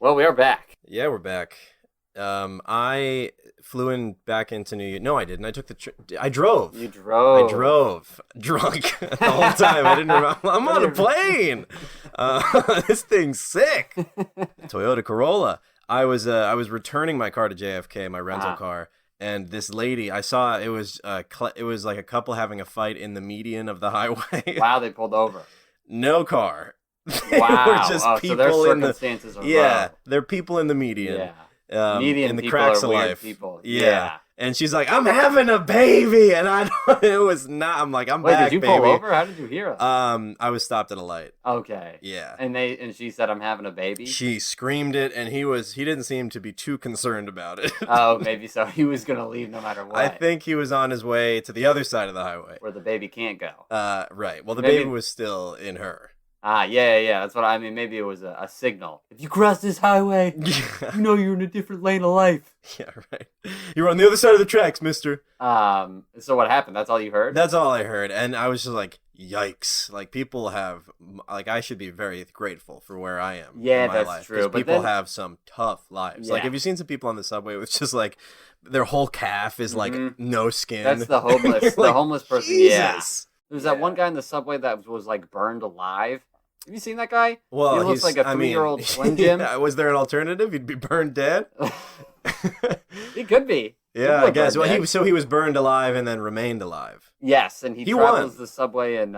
Well, we are back. Yeah, we're back. I flew back into New York. No, I didn't. I took I drove. You drove. I drove. Drunk the whole time. I didn't remember. I'm on a plane. This thing's sick. Toyota Corolla. I was returning my car to JFK, my rental car, and this lady, I saw it was like a couple having a fight in the median of the highway. Wow, they pulled over. No car. Wow. We're just people so their in circumstances are yeah, they're people in the median. Yeah. Median in the people cracks are of weird life. people. Yeah. And she's like, I'm having a baby, and it was not. I'm like, I'm Wait, back, did you baby. pull over? How did you hear it? I was stopped at a light. Okay. Yeah. And she said, I'm having a baby? She screamed it, and he didn't seem to be too concerned about it. Oh, maybe so. He was going to leave no matter what. I think he was on his way to the other side of the highway. Where the baby can't go. Right. Well, the baby was still in her. Yeah. That's what I mean. Maybe it was a signal. If you cross this highway, you know you're in a different lane of life. Yeah, right. You're on the other side of the tracks, mister. So what happened? That's all you heard? That's all I heard. And I was just like, yikes. Like, people have, like, I should be very grateful for where I am. Yeah, in my that's life, true. But people have some tough lives. Yeah. Like, have you seen some people on the subway with just, like, their whole calf is, like, no skin? That's the homeless. The homeless person. Jesus. Yeah. There was that one guy in the subway that was, like, burned alive. Have you seen that guy? Well, he looks like a 3-year-old Slim Jim. Yeah, was there an alternative? He'd be burned dead? He could be. Yeah, I guess. Well, he was burned alive and then remained alive. Yes, and he travels won. the subway and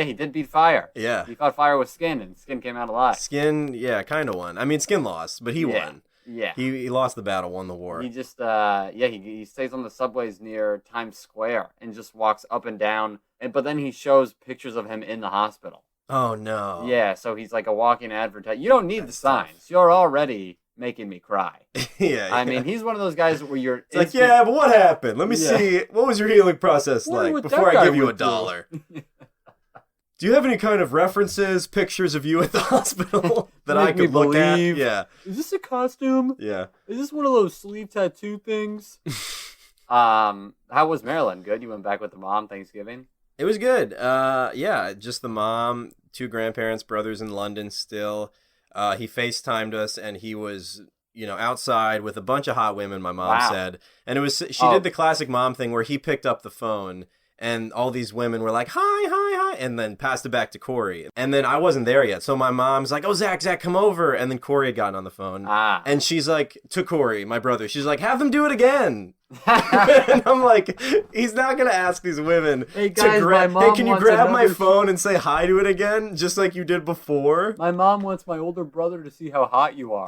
he did beat fire. Yeah. He fought fire with Skin, and Skin came out alive. Skin, yeah, kind of won. I mean, Skin lost, but he won. Yeah. He lost the battle, won the war. He just, he stays on the subways near Times Square and just walks up and down. But then he shows pictures of him in the hospital. Oh, no. Yeah, so he's like a walking advertisement. You don't need the signs. Tough. You're already making me cry. Yeah. I mean, he's one of those guys where you're... It's like, yeah, but what happened? Let me see. What was your healing process like before I give you $1? Do you have any kind of references, pictures of you at the hospital that I could look at? Yeah. Is this a costume? Yeah. Is this one of those sleeve tattoo things? How was Maryland? Good? You went back with the mom Thanksgiving? It was good. Yeah, just the mom, 2 grandparents, brothers in London still. He FaceTimed us, and he was, outside with a bunch of hot women, my mom said. And she did the classic mom thing where he picked up the phone, and all these women were like, hi, and then passed it back to Corey. And then I wasn't there yet, so my mom's like, oh, Zach, come over. And then Corey had gotten on the phone. And she's like, to Corey, my brother, she's like, have them do it again. And I'm like, he's not going to ask these women hey, guys, can you grab my phone and say hi to it again, just like you did before? My mom wants my older brother to see how hot you are.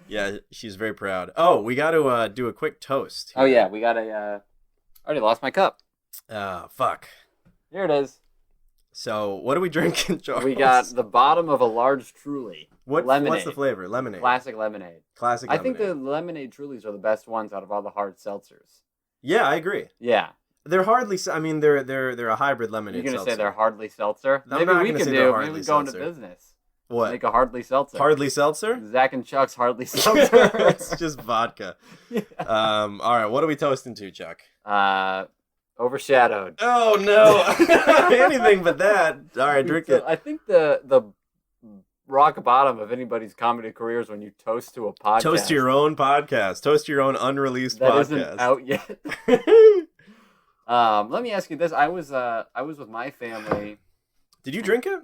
Yeah, she's very proud. Oh, we got to do a quick toast here. Oh, yeah, we got I already lost my cup. Fuck. Here it is. So, what are we drinking, Charles? We got the bottom of a large Truly. Lemonade. What's the flavor? Lemonade. Classic lemonade. I think the lemonade Trulies are the best ones out of all the hard seltzers. Yeah, I agree. Yeah. They're hardly. I mean, they're a hybrid lemonade. You're gonna say they're hardly seltzer? Maybe we can go into business. What? Make a hardly seltzer. Hardly seltzer? Zach and Chuck's hardly seltzer. It's just vodka. Yeah. All right. What are we toasting to, Chuck? Overshadowed. Oh no! Anything but that. All right, drink it. I think the rock bottom of anybody's comedy career is when you toast to a podcast. Toast to your own podcast. Toast to your own unreleased podcast. That isn't out yet. Let me ask you this: I was with my family. Did you drink it?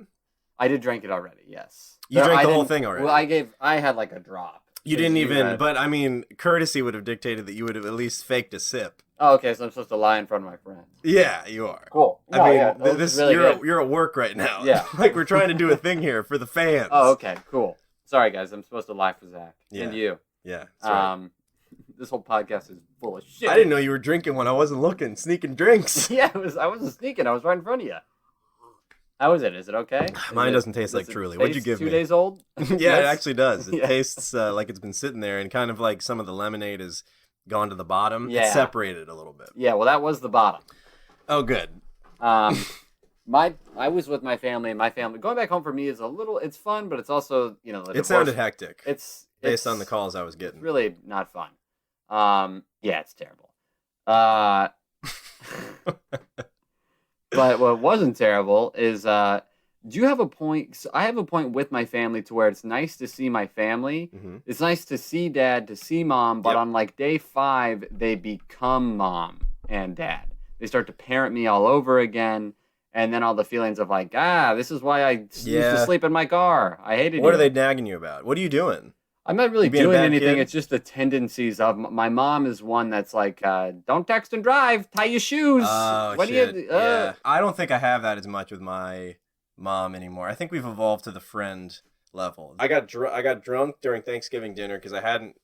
I did drink it already. Yes. You drank the whole thing already. Well, I had like a drop. You didn't even. But I mean, courtesy would have dictated that you would have at least faked a sip. Oh, okay. So I'm supposed to lie in front of my friends. Yeah, you are. Cool. I mean, yeah, really you're at work right now. Yeah. Like we're trying to do a thing here for the fans. Oh, okay. Cool. Sorry, guys. I'm supposed to lie for Zach and you. Yeah. That's right. This whole podcast is full of shit. I didn't know you were drinking when I wasn't looking. Sneaking drinks. Yeah, I wasn't sneaking. I was right in front of you. How is it? Is it okay? Mine doesn't taste like Truly. What'd you give me? 2 days old? Yeah, it actually does. It tastes like it's been sitting there, and kind of like some of the lemonade has gone to the bottom. Yeah. It's separated a little bit. Yeah, well, that was the bottom. Oh, good. I was with my family, and my family going back home for me is it's fun, but it's also it sounded hectic. It's based on the calls I was getting. It's really not fun. Yeah, it's terrible. But what wasn't terrible is Do you have a point? So I have a point with my family to where it's nice to see my family. Mm-hmm. It's nice to see dad, to see mom, but Yep. on like day 5, they become mom and dad. They start to parent me all over again. And then all the feelings of like, this is why I used to sleep in my car. I hated it. What are they nagging you about? What are you doing? I'm not really being a doing bad anything. kid? It's just the tendencies of my mom is one that's like, don't text and drive. Tie your shoes. Oh, What shit. do you? Yeah. I don't think I have that as much with my mom anymore. I think we've evolved to the friend level. I got drunk during Thanksgiving dinner because I hadn't.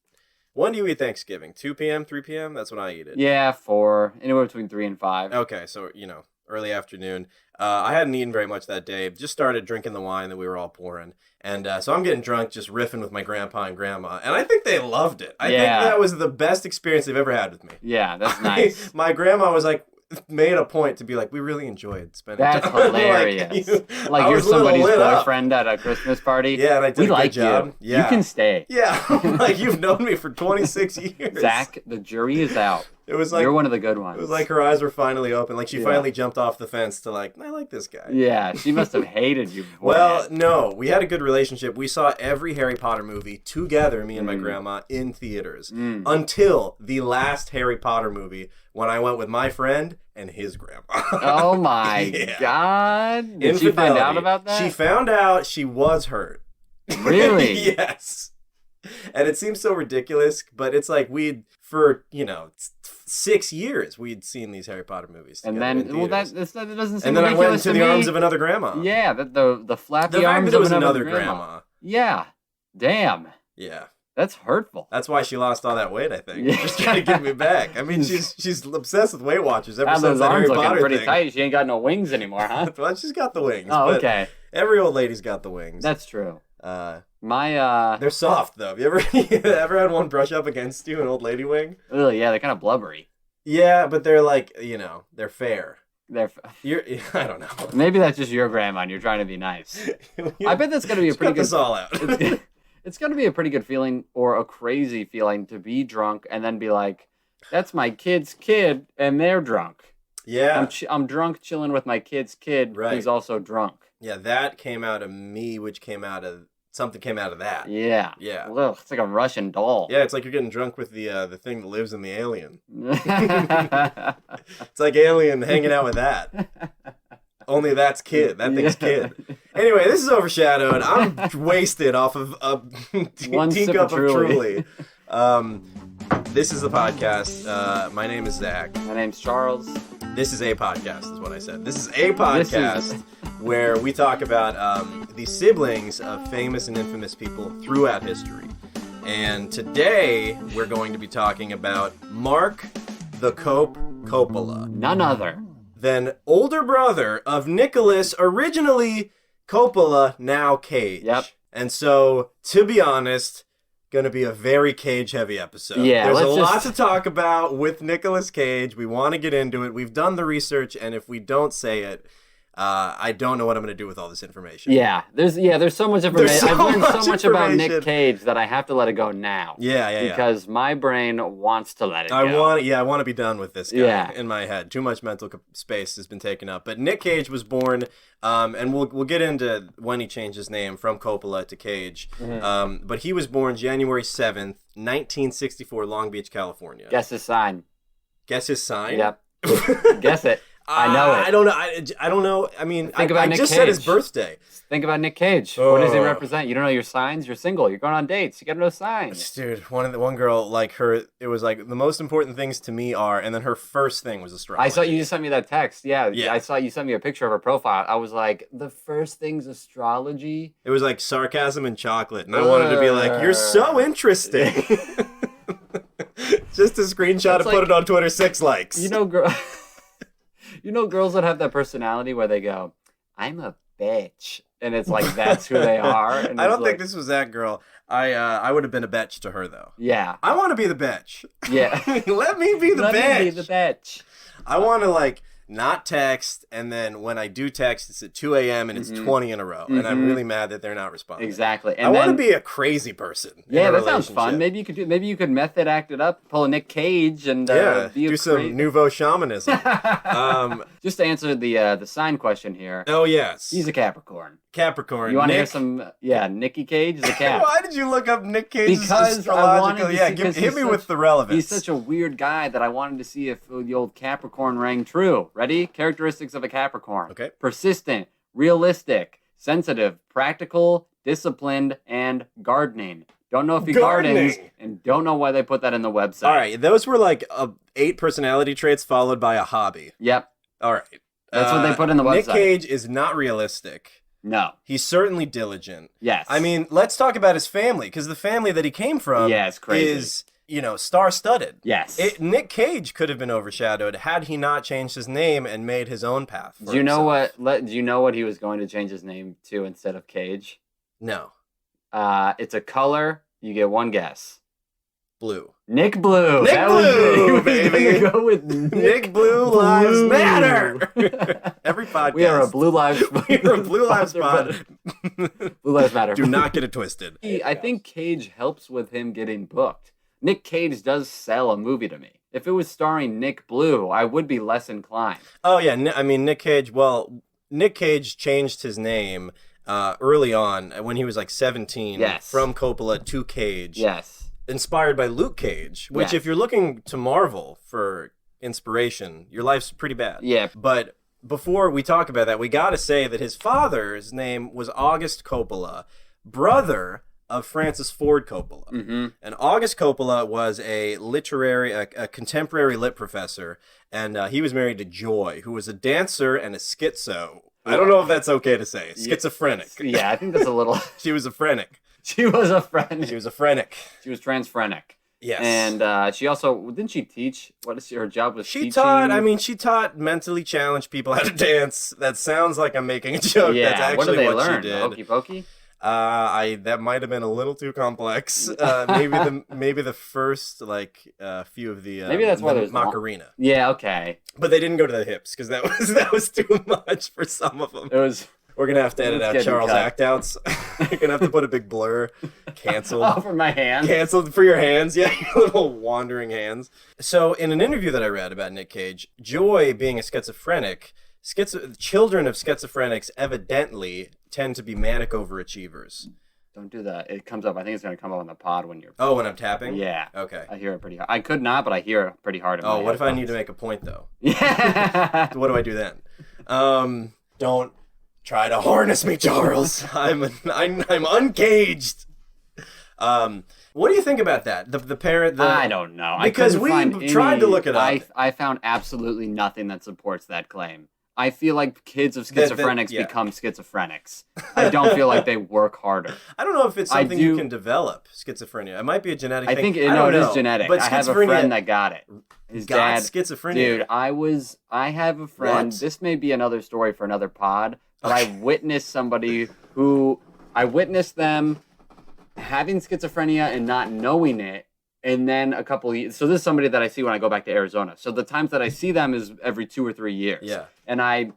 When do you eat Thanksgiving? 2 p.m., 3 p.m.? That's when I eat it. Yeah, 4. Anywhere between 3 and 5. Okay, so, early afternoon. I hadn't eaten very much that day. Just started drinking the wine that we were all pouring. And so I'm getting drunk, just riffing with my grandpa and grandma. And I think they loved it. I think that was the best experience they've ever had with me. Yeah, that's nice. My grandma was like, made a point to be like, we really enjoyed spending That's time. hilarious. I you're was a little somebody's lit up. boyfriend at a Christmas party. Yeah, and I did We a good like job. you. Yeah. You can stay. Yeah, like you've known me for 26 years. Zach, the jury is out. It was like You're one of the good ones. It was like her eyes were finally open. Like she finally jumped off the fence to like, I like this guy. Yeah, she must have hated you before. Well, no, we had a good relationship. We saw every Harry Potter movie together, me and my grandma, in theaters. Until the last Harry Potter movie, when I went with my friend and his grandma. Oh my God. Did she find out about that? She found out. She was hurt. Really? Yes. And it seems so ridiculous, but it's like for 6 years, we'd seen these Harry Potter movies together. And in then, that theaters. doesn't seem And then I went ridiculous into to the me. arms of another grandma. Yeah, the flappy The fact arms that it was of another grandma. Yeah. Damn. Yeah. That's hurtful. That's why she lost all that weight, I think. Yeah. Just trying to get me back. I mean, she's obsessed with Weight Watchers ever since those that arms Harry looking Potter pretty thing. tight. She ain't got no wings anymore, huh? Well, she's got the wings. Oh, but okay. Every old lady's got the wings. That's true. They're soft though. Have you ever had one brush up against you, an old lady wing? Really? Yeah, they're kind of blubbery. Yeah, but they're like, they're fair. I don't know. Maybe that's just your grandma and you're trying to be nice. I bet that's going to be a pretty good... Cut this all out. It's going to be a pretty good feeling or a crazy feeling to be drunk and then be like, that's my kid's kid and they're drunk. Yeah. I'm drunk chilling with my kid's kid who's also drunk. Yeah, that came out of me, which came out of... Something came out of that. Yeah. Yeah. Ugh, it's like a Russian doll. Yeah, it's like you're getting drunk with the thing that lives in the alien. It's like Alien hanging out with that. Only that's kid. That thing's kid. Anyway, this is Overshadowed. I'm wasted off of a teacup of Truly. This is the podcast. My name is Zach. My name's Charles. This is a podcast, is what I said. This is a podcast where we talk about the siblings of famous and infamous people throughout history. And today, we're going to be talking about Marc the Coppola. None other than older brother of Nicholas, originally Coppola, now Cage. Yep. And so, to be honest, gonna be a very Cage-heavy episode. Yeah, there's a lot to talk about with Nicolas Cage. We want to get into it. We've done the research, and if we don't say it, I don't know what I'm going to do with all this information. Yeah, there's so much information. I've learned so much about Nick Cage that I have to let it go now. Yeah. Because my brain wants to let it go. I want to be done with this guy in my head. Too much mental space has been taken up. But Nick Cage was born, and we'll get into when he changed his name from Coppola to Cage. Mm-hmm. But he was born January 7th, 1964, Long Beach, California. Guess his sign. Guess his sign? Yep. Guess it. I know it. I don't know. I mean, I Nick just Cage. said his birthday. Think about Nick Cage. What does he represent? You don't know your signs? You're single. You're going on dates. You got to know signs. Dude, one girl, like her, it was like the most important things to me are, and then her first thing was astrology. I saw you just sent me that text. Yeah. I saw you sent me a picture of her profile. I was like, the first thing's astrology? It was like sarcasm and chocolate, and I wanted to be like, you're so interesting. Just a screenshot and put it on Twitter, 6 likes. You know girls that have that personality where they go, I'm a bitch. And it's like, that's who they are. And I don't think this was that girl. I would have been a bitch to her, though. Yeah. I want to be the bitch. Yeah. Let me be the bitch. Let me be the bitch. I want to, like, not text, and then when I do text, it's at 2 a.m. and it's 20 in a row, and I'm really mad that they're not responding. Exactly. And I want to be a crazy person. Yeah, that sounds fun. Maybe you could method act it up, pull a Nick Cage, and do some nouveau shamanism. Just to answer the sign question here. Oh yes, he's a Capricorn. Capricorn. You want to hear some? Yeah, Nicky Cage is a Cap. Why did you look up Nick Cage's because astrological? Hit me with the relevance. He's such a weird guy that I wanted to see if the old Capricorn rang true. Ready? Characteristics of a Capricorn. Okay. Persistent, realistic, sensitive, practical, disciplined, and gardening. Don't know if he gardens, and don't know why they put that in the website. All right, those were like 8 personality traits followed by a hobby. Yep. All right. That's what they put in the website. Nick Cage is not realistic. No. He's certainly diligent. Yes. I mean, let's talk about his family, because the family that he came from it's crazy. Is, star-studded. Yes. Nick Cage could have been overshadowed had he not changed his name and made his own path for Do you know himself. Do you know what he was going to change his name to instead of Cage? No. It's a color. You get one guess. Blue. Nick Blue. Nick Blue, baby. Go with Nick Blue Lives Matter. Every podcast. We are a Blue Lives Pod. Blue Lives Matter. Do not get it twisted. I think Cage helps with him getting booked. Nick Cage does sell a movie to me. If it was starring Nick Blue, I would be less inclined. Oh, yeah. I mean, Nick Cage, Nick Cage changed his name early on when he was like 17 from Coppola to Cage. Yes. Inspired by Luke Cage, which if you're looking to Marvel for inspiration, your life's pretty bad. Yeah. But before we talk about that, we got to say that his father's name was August Coppola, brother of Francis Ford Coppola. Mm-hmm. And August Coppola was a contemporary lit professor, and he was married to Joy, who was a dancer and a schizo. I don't know if that's okay to say. Schizophrenic. Yeah, I think that's a little... She was a phrenic. She was a phrenic. She was a phrenic. She was transphrenic. Yes. And she also... Didn't she teach? Her job was teaching? She taught mentally challenged people how to dance. That sounds like I'm making a joke. Yeah, that's actually what did they what learn? She did. Hokey pokey? That might have been a little too complex. Maybe the first few of the maybe that's why there's Macarena. Yeah, okay. But they didn't go to the hips because that was too much for some of them. It was. We're gonna have to edit out Charles act outs. You're gonna have to put a big blur. Canceled. Oh, for my hands. Canceled for your hands. Yeah, your little wandering hands. So in an interview that I read about Nick Cage, Joy being a schizophrenic. Children of schizophrenics evidently tend to be manic overachievers. Don't do that. It comes up. I think it's going to come up on the pod when you're... Oh, when I'm tapping? Yeah. Okay. I hear it pretty hard. I could not, but I hear it pretty hard. Oh, what if I need to make a point, though? Yeah. What do I do then? Don't try to harness me, Charles. I'm uncaged. What do you think about that? The parent... I don't know. Because we tried to look it up. I found absolutely nothing that supports that claim. I feel like kids of schizophrenics become schizophrenics. I don't feel like they work harder. I don't know if it's something you can develop, schizophrenia. It might be a genetic thing. I think it is genetic. But I have a friend that got it. His dad, schizophrenia. Dude, I have a friend. What? This may be another story for another pod, but I witnessed somebody I witnessed them having schizophrenia and not knowing it. And then a couple of years, so this is somebody that I see when I go back to Arizona. So the times that I see them is every 2 or 3 years. Yeah. And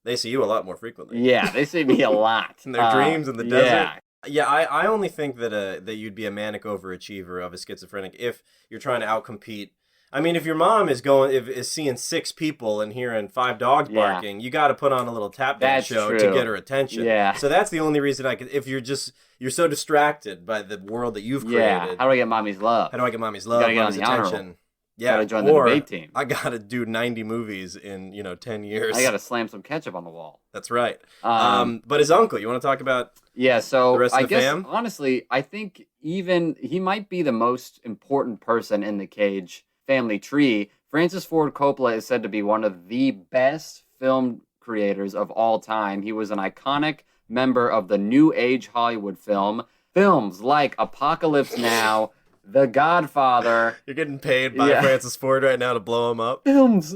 they see you a lot more frequently. Yeah, they see me a lot. In their dreams in the desert. Yeah. Yeah, I only think that you'd be a manic overachiever of a schizophrenic if you're trying to outcompete. I mean, if your mom is seeing 6 people and hearing 5 dogs barking, you got to put on a little tap dance show to get her attention. Yeah. So that's the only reason if you're so distracted by the world that you've created. Yeah. How do I get mommy's love? How do I get mommy's love? Mommy's attention. Yeah. Gotta join the debate team. I gotta do 90 movies in 10 years. I gotta slam some ketchup on the wall. That's right. But his uncle, you want to talk about? Yeah. So the rest of I the guess fam? honestly, I think even he might be the most important person in the Cage family tree. Francis Ford Coppola is said to be one of the best film creators of all time. He was an iconic member of the New Age Hollywood films like Apocalypse Now, The Godfather. You're getting paid by Francis Ford right now to blow him up. Films.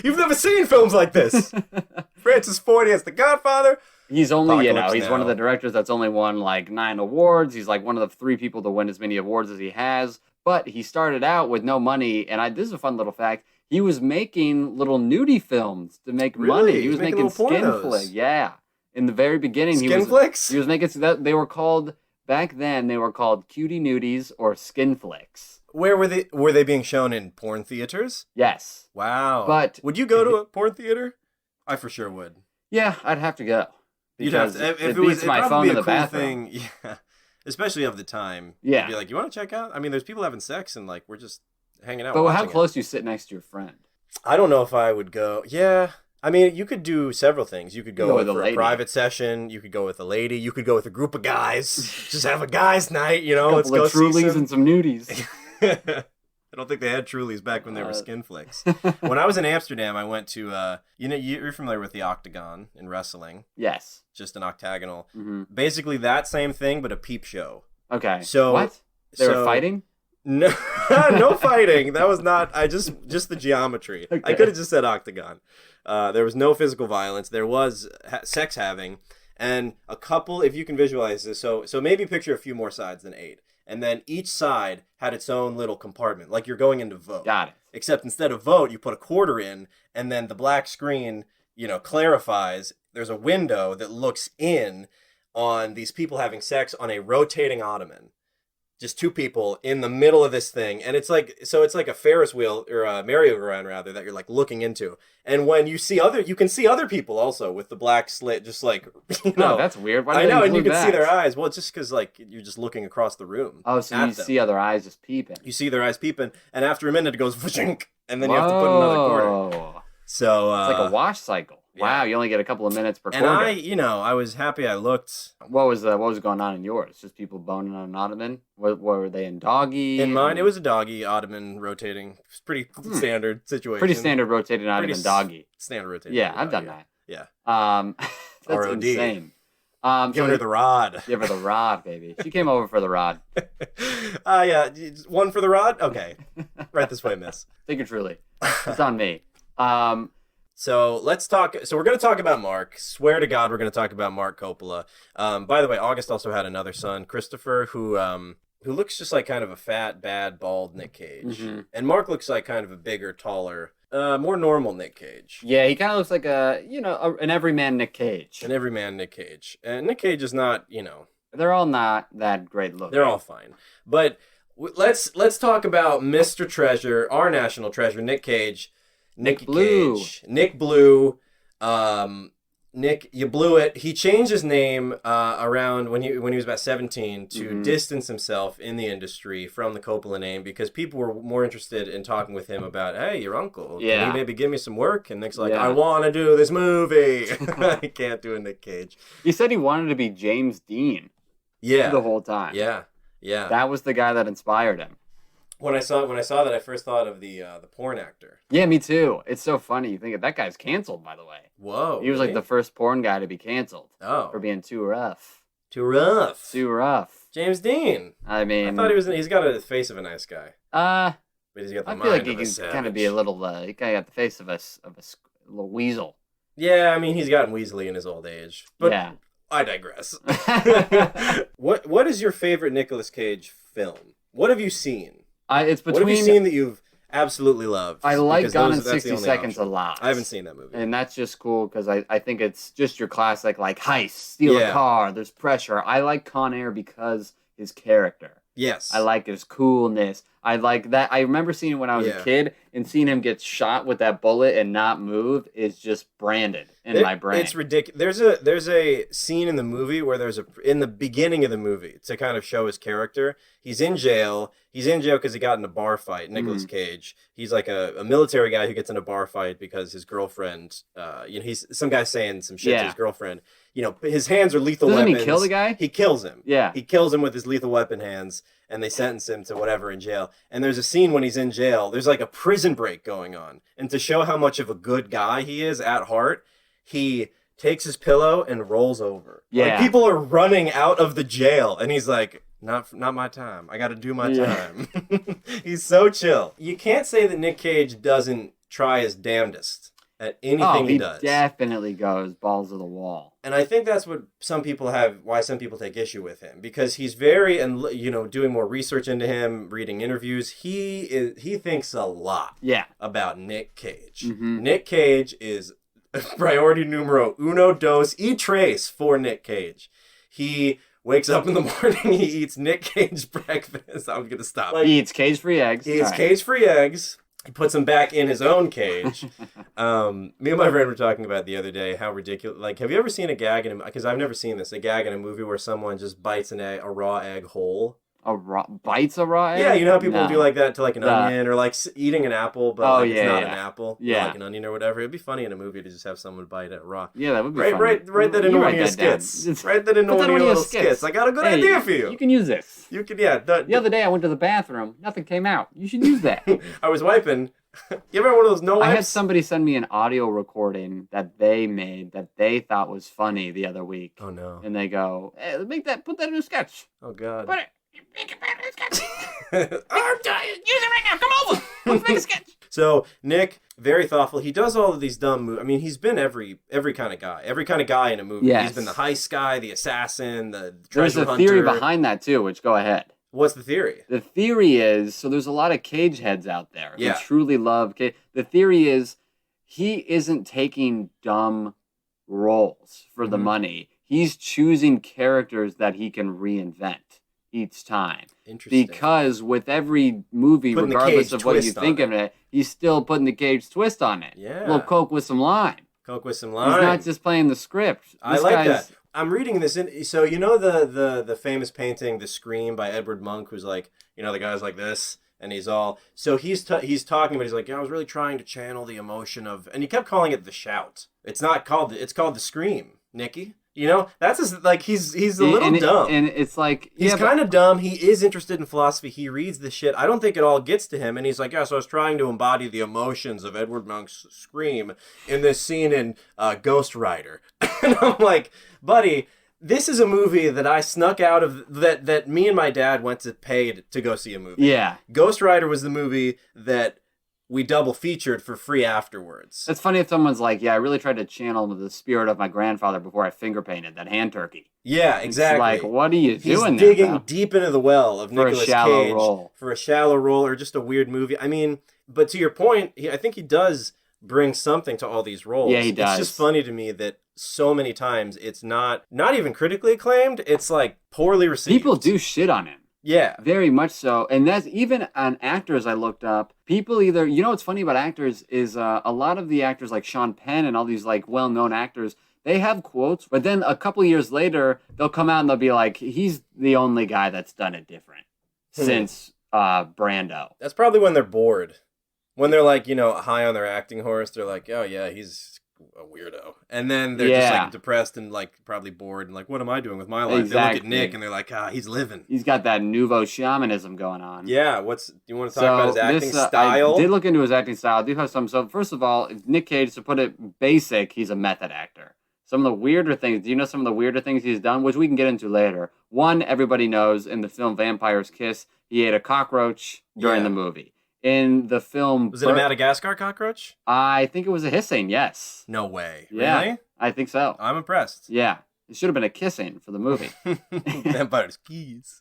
You've never seen films like this. Francis Ford, he has The Godfather. He's only, Apocalypse he's Now. one of the directors that's only won like 9 awards. He's like one of the 3 people to win as many awards as he has. But he started out with no money, and this is a fun little fact. he was making little nudie films to make Really? money. He He's was making making little skin pornos? flick. Yeah. In the very beginning, Skin flicks? he was making that. They were called back then. They were called cutie nudies or skin flicks. Where were they? Were they being shown in porn theaters? Yes. Wow. But would you go to a porn theater? I for sure would. Yeah, I'd have to go. You'd have to. If it it was, beats it'd my probably phone be in a the cool bathroom. thing. Yeah. Especially of the time. Yeah. You'd be like, you want to check out? I mean, there's people having sex and like we're just hanging out. But how watching close do you sit next to your friend? I don't know if I would go. Yeah. I mean, you could do several things. You could go with a for a lady. private session. You could go with a lady. You could go with a group of guys. Just have a guys' night, you know. A Let's couple go of see Trulies some. and some nudies. I don't think they had Trulies back when they were skin flicks. When I was in Amsterdam, I went to, you're familiar with the octagon in wrestling. Yes. Just an octagonal. Mm-hmm. Basically that same thing, but a peep show. Okay. So what? They were fighting? No, no fighting. That was not. Just the geometry. Okay. I could have just said octagon. There was no physical violence. There was sex having, and a couple. If you can visualize this, so maybe picture a few more sides than 8, and then each side had its own little compartment, like you're going into vote. Got it. Except instead of vote, you put a quarter in, and then the black screen, clarifies. There's a window that looks in on these people having sex on a rotating ottoman. Just 2 people in the middle of this thing, and it's like a Ferris wheel or a merry-go-round rather that you're like looking into. And when you can see other people also with the black slit, just like Oh, that's weird. Why I did know, they and you include can see that? their eyes. Well, it's just because like you're just looking across the room. Oh, so at you them. see other eyes just peeping. You see their eyes peeping, and after a minute it goes vashink, and then you have to put another quarter. Whoa. So It's like a wash cycle. yeah. Wow, you only get a couple of minutes per And quarter. I was happy I looked. What was going on in yours? Just people boning on an ottoman? What were they in doggy? In mine, it was a doggy ottoman rotating. It's pretty standard situation. Pretty standard rotating ottoman doggy. Standard rotating. Yeah, I've doggy. done that. Yeah. That's ROD. insane. Giving her the rod. Give her the rod, baby. She came over for the rod. Yeah. One for the rod? Okay. Right this way, miss. Think it truly. It's on me. So let's talk. So we're going to talk about Marc. Swear to God, we're going to talk about Marc Coppola. By the way, August also had another son, Christopher, who looks just like kind of a fat, bad, bald Nick Cage. Mm-hmm. And Marc looks like kind of a bigger, taller, more normal Nick Cage. Yeah, he kind of looks like an everyman Nick Cage. An everyman Nick Cage. And Nick Cage is not, They're all not that great looking. they're all fine. But let's talk about Mr. Treasure, our national treasure, Nick Cage. Nick Blue. Cage. Nick Blue. Nick, you blew it. He changed his name around when he was about 17 to distance himself in the industry from the Coppola name because people were more interested in talking with him about, hey, your uncle, can you maybe give me some work? And Nick's like, I want to do this movie. I can't do a Nick Cage. He said he wanted to be James Dean. Yeah. The whole time. Yeah. That was the guy that inspired him. When I saw that, I first thought of the porn actor. Yeah, me too. It's so funny. You think that guy's canceled, by the way. Whoa. He was like the first porn guy to be canceled. Oh. For being too rough. Too rough. Too rough. James Dean. I mean, I thought he's got a face of a nice guy. But he's got the I mind feel like of he a can savage. kind of be a little. He kind of got the face of a little weasel. Yeah, I mean he's gotten weaselly in his old age. But yeah. I digress. What is your favorite Nicolas Cage film? What have you seen? It's between. What have you seen that you've absolutely loved? I like Because Gone in that's the 60 only Seconds option. a lot. I haven't seen that movie. And that's just cool because I think it's just your classic like heist, steal a car, there's pressure. I like Con Air because his character. Yes. I like his coolness. I like that. I remember seeing it when I was a kid and seeing him get shot with that bullet and not move is just branded in my brain. It's ridiculous. There's a scene in the movie where in the beginning of the movie to kind of show his character. He's in jail. He's in jail because he got in a bar fight. Nicolas Cage. He's like a military guy who gets in a bar fight because his girlfriend. He's some guy saying some shit to his girlfriend. His hands are lethal Doesn't weapons. he kill the guy? He kills him. Yeah. He kills him with his lethal weapon hands, and they sentence him to whatever in jail. And there's a scene when he's in jail. There's like a prison break going on, and to show how much of a good guy he is at heart, he takes his pillow and rolls over. Yeah. Like people are running out of the jail, and he's like, Not my time. I got to do my time. He's so chill. You can't say that Nick Cage doesn't try his damnedest at anything he does. Definitely goes balls to the wall. And I think that's why some people take issue with him, because he's very, and doing more research into him, reading interviews, he thinks a lot about Nick Cage. Mm-hmm. Nick Cage is priority numero uno dos y tres for Nick Cage. He wakes up in the morning, he eats Nick Cage breakfast. I'm going to stop. He eats cage-free eggs. He eats cage-free eggs. He puts them back in his own cage. Me and my friend were talking about the other day how ridiculous. Like, have you ever seen a gag because I've never seen this, a gag in a movie where someone just bites a raw egg whole? Bites a raw egg? Yeah, you know how people do like that to like an onion, or like eating an apple, but it's not an apple, like an onion or whatever. It'd be funny in a movie to just have someone bite it raw. Yeah, that would be funny. Write that into one of your skits. Write that into one of your little skits. I got a good idea for you. You can use this. You could, the other day I went to the bathroom. Nothing came out. You should use that. I was wiping. You ever had one of those no wipes? I had somebody send me an audio recording that they made that they thought was funny the other week. Oh no! And they go, "Hey, put that in a sketch." Oh god! Put it. Make it in a sketch. Use it right now. Come over. Let's make a sketch. So Nick, very thoughtful. He does all of these dumb movies. I mean, he's been every kind of guy in a movie. Yes. He's been the heist guy, the assassin, the treasure hunter. There's a theory behind that too, which go ahead. What's the theory? The theory is, so there's a lot of Cage heads out there who truly love Cage. The theory is he isn't taking dumb roles for the money. He's choosing characters that he can reinvent each time. Interesting. Because with every movie, regardless of what you think of it, he's still putting the Cage twist on it. Yeah. A little Coke with some lime. Coke with some lime. He's not just playing the script. I like that. I'm reading this so you know the famous painting The Scream by Edward Munch, who's like, the guy's like this and he's all, so he's talking about, he's like, I was really trying to channel the emotion of, and he kept calling it The Shout. It's called The Scream, Nikki. That's just, like, he's a little dumb. And it's like... He's kind of dumb. He is interested in philosophy. He reads the shit. I don't think it all gets to him. And he's like, so I was trying to embody the emotions of Edward Munch's Scream in this scene in Ghost Rider. And I'm like, buddy, this is a movie that I snuck out of, that me and my dad went to pay to go see a movie. Yeah. Ghost Rider was the movie that we double featured for free afterwards. It's funny if someone's like, I really tried to channel the spirit of my grandfather before I finger painted that hand turkey. Yeah, exactly. It's like, what are you doing there? He's digging deep into the well of Nicolas Cage for a shallow role or just a weird movie. I mean, but to your point, I think he does bring something to all these roles. Yeah, he does. It's just funny to me that so many times it's not even critically acclaimed. It's like poorly received. People do shit on him. Yeah. Very much so. And that's even on actors I looked up. People either, what's funny about actors is a lot of the actors like Sean Penn and all these like well-known actors, they have quotes, but then a couple years later, they'll come out and they'll be like, he's the only guy that's done it different since Brando. That's probably when they're bored. When they're like, high on their acting horse, they're like, oh yeah, he's a weirdo. And then they're just like depressed and like probably bored and like, what am I doing with my life? Exactly. They look at Nick and they're like, he's living. He's got that nouveau shamanism going on. Yeah, do you want to talk about his acting style? I did look into his acting style. I do have some. So first of all, Nick Cage, to put it basic, he's a method actor. Some of the weirder things, do you know some of the weirder things he's done, which we can get into later? One, everybody knows in the film Vampire's Kiss, he ate a cockroach during the movie. In the film... Was it a Madagascar cockroach? I think it was a hissing, yes. No way. Yeah, really? I think so. I'm impressed. Yeah. It should have been a kissing for the movie. Vampire's Keys.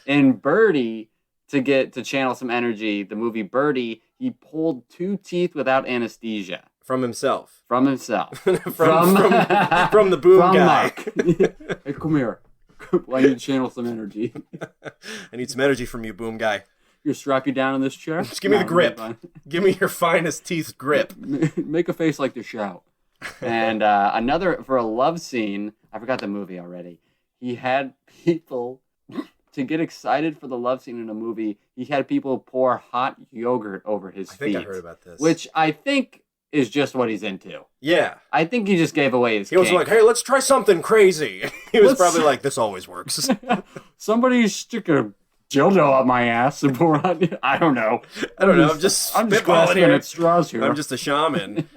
In Birdie, to channel some energy, the movie Birdie, he pulled 2 teeth without anesthesia. From himself. From himself. from the boom guy. Marc. Hey, come here. I need to channel some energy. I need some energy from you, boom guy. You strap you down in this chair? Just give me the grip. Give me your finest teeth grip. Make a face like to shout. And another, for a love scene, I forgot the movie already. He had people, to get excited for the love scene in a movie, he had people pour hot yogurt over his feet. I think I heard about this. Which I think is just what he's into. Yeah. I think he just gave away his He was like, hey, let's try something crazy. He was probably like, this always works. Somebody stick a dildo up my ass and pour on... I don't know. I'm just grasping at straws here. I'm just a shaman.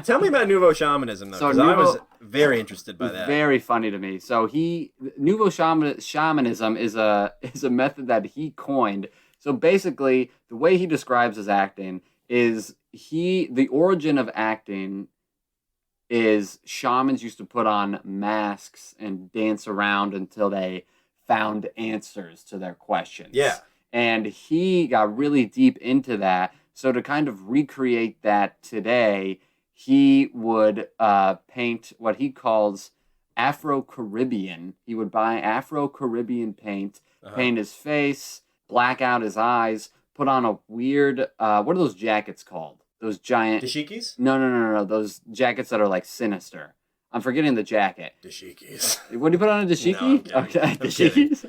Tell me about Nouveau Shamanism, though, because I was very interested by that. Very funny to me. So Nouveau Shamanism is a method that he coined. So basically, the way he describes his acting is the origin of acting is shamans used to put on masks and dance around until they found answers to their questions. Yeah. And he got really deep into that. So to kind of recreate that today, he would paint what he calls Afro-Caribbean. He would buy Afro-Caribbean paint, paint his face, black out his eyes, put on a weird, what are those jackets called? Those giant... Dashikis? No. Those jackets that are like sinister. I'm forgetting the jacket. Dashikis. What do you put on a dashiki? No, okay, dashikis.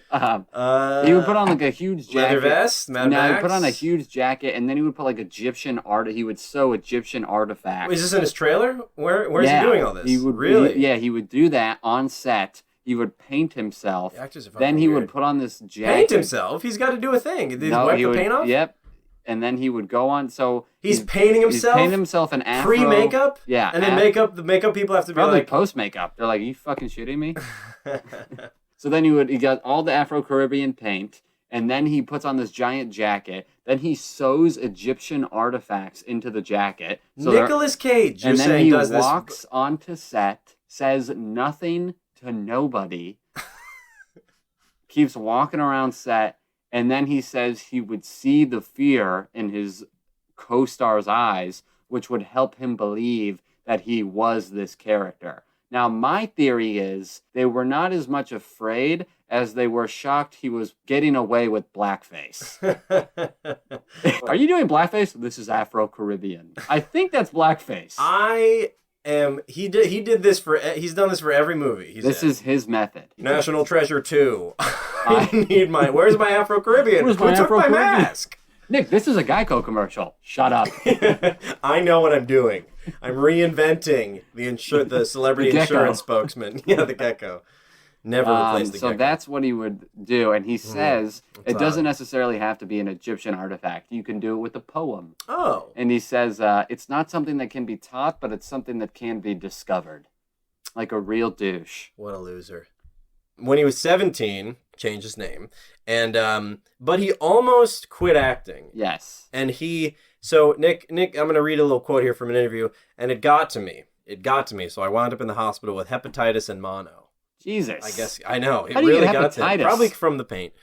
He would put on like a huge jacket. Leather vest? Mad No, Max? he put on a huge jacket, and then he would put like Egyptian art. He would sew Egyptian artifacts. Wait, is this in his trailer? Where's he doing all this? He would really? He would do that on set. He would paint himself. The actors are fucking Then he weird. would put on this jacket. Paint himself? He's got to do a thing. Did he wipe the paint off? Yep. And then he would go on. So he's painting himself. He's painting himself in afro. Pre-makeup. Yeah. And then the makeup people have to be probably like post makeup. They're like, "Are you fucking shitting me?" So then he got all the Afro-Caribbean paint, and then he puts on this giant jacket. Then he sews Egyptian artifacts into the jacket. So Nicolas Cage. You're and then saying he does walks this... onto set, says nothing to nobody, keeps walking around set. And then he says he would see the fear in his co-star's eyes, which would help him believe that he was this character. Now, my theory is they were not as much afraid as they were shocked he was getting away with blackface. Are you doing blackface? This is Afro-Caribbean. I think that's blackface. He did this for... He's done this for every movie. This is his method. National Treasure 2. I need my... Where's my Afro-Caribbean? Where's Who my took my Afro-Caribbean? mask? Nick, this is a Geico commercial. Shut up. I know what I'm doing. I'm reinventing the celebrity The insurance spokesman. Yeah, the gecko. Never replace the gecko. So that's what he would do. And he says it doesn't necessarily have to be an Egyptian artifact. You can do it with a poem. Oh. And he says it's not something that can be taught, but it's something that can be discovered. Like a real douche. What a loser. When he was 17, changed his name, and but he almost quit acting. Yes. And so Nick, I'm going to read a little quote here from an interview, and it got to me. So I wound up in the hospital with hepatitis and mono. Jesus. I know. It How do you really get got to me. hepatitis? Probably from the paint.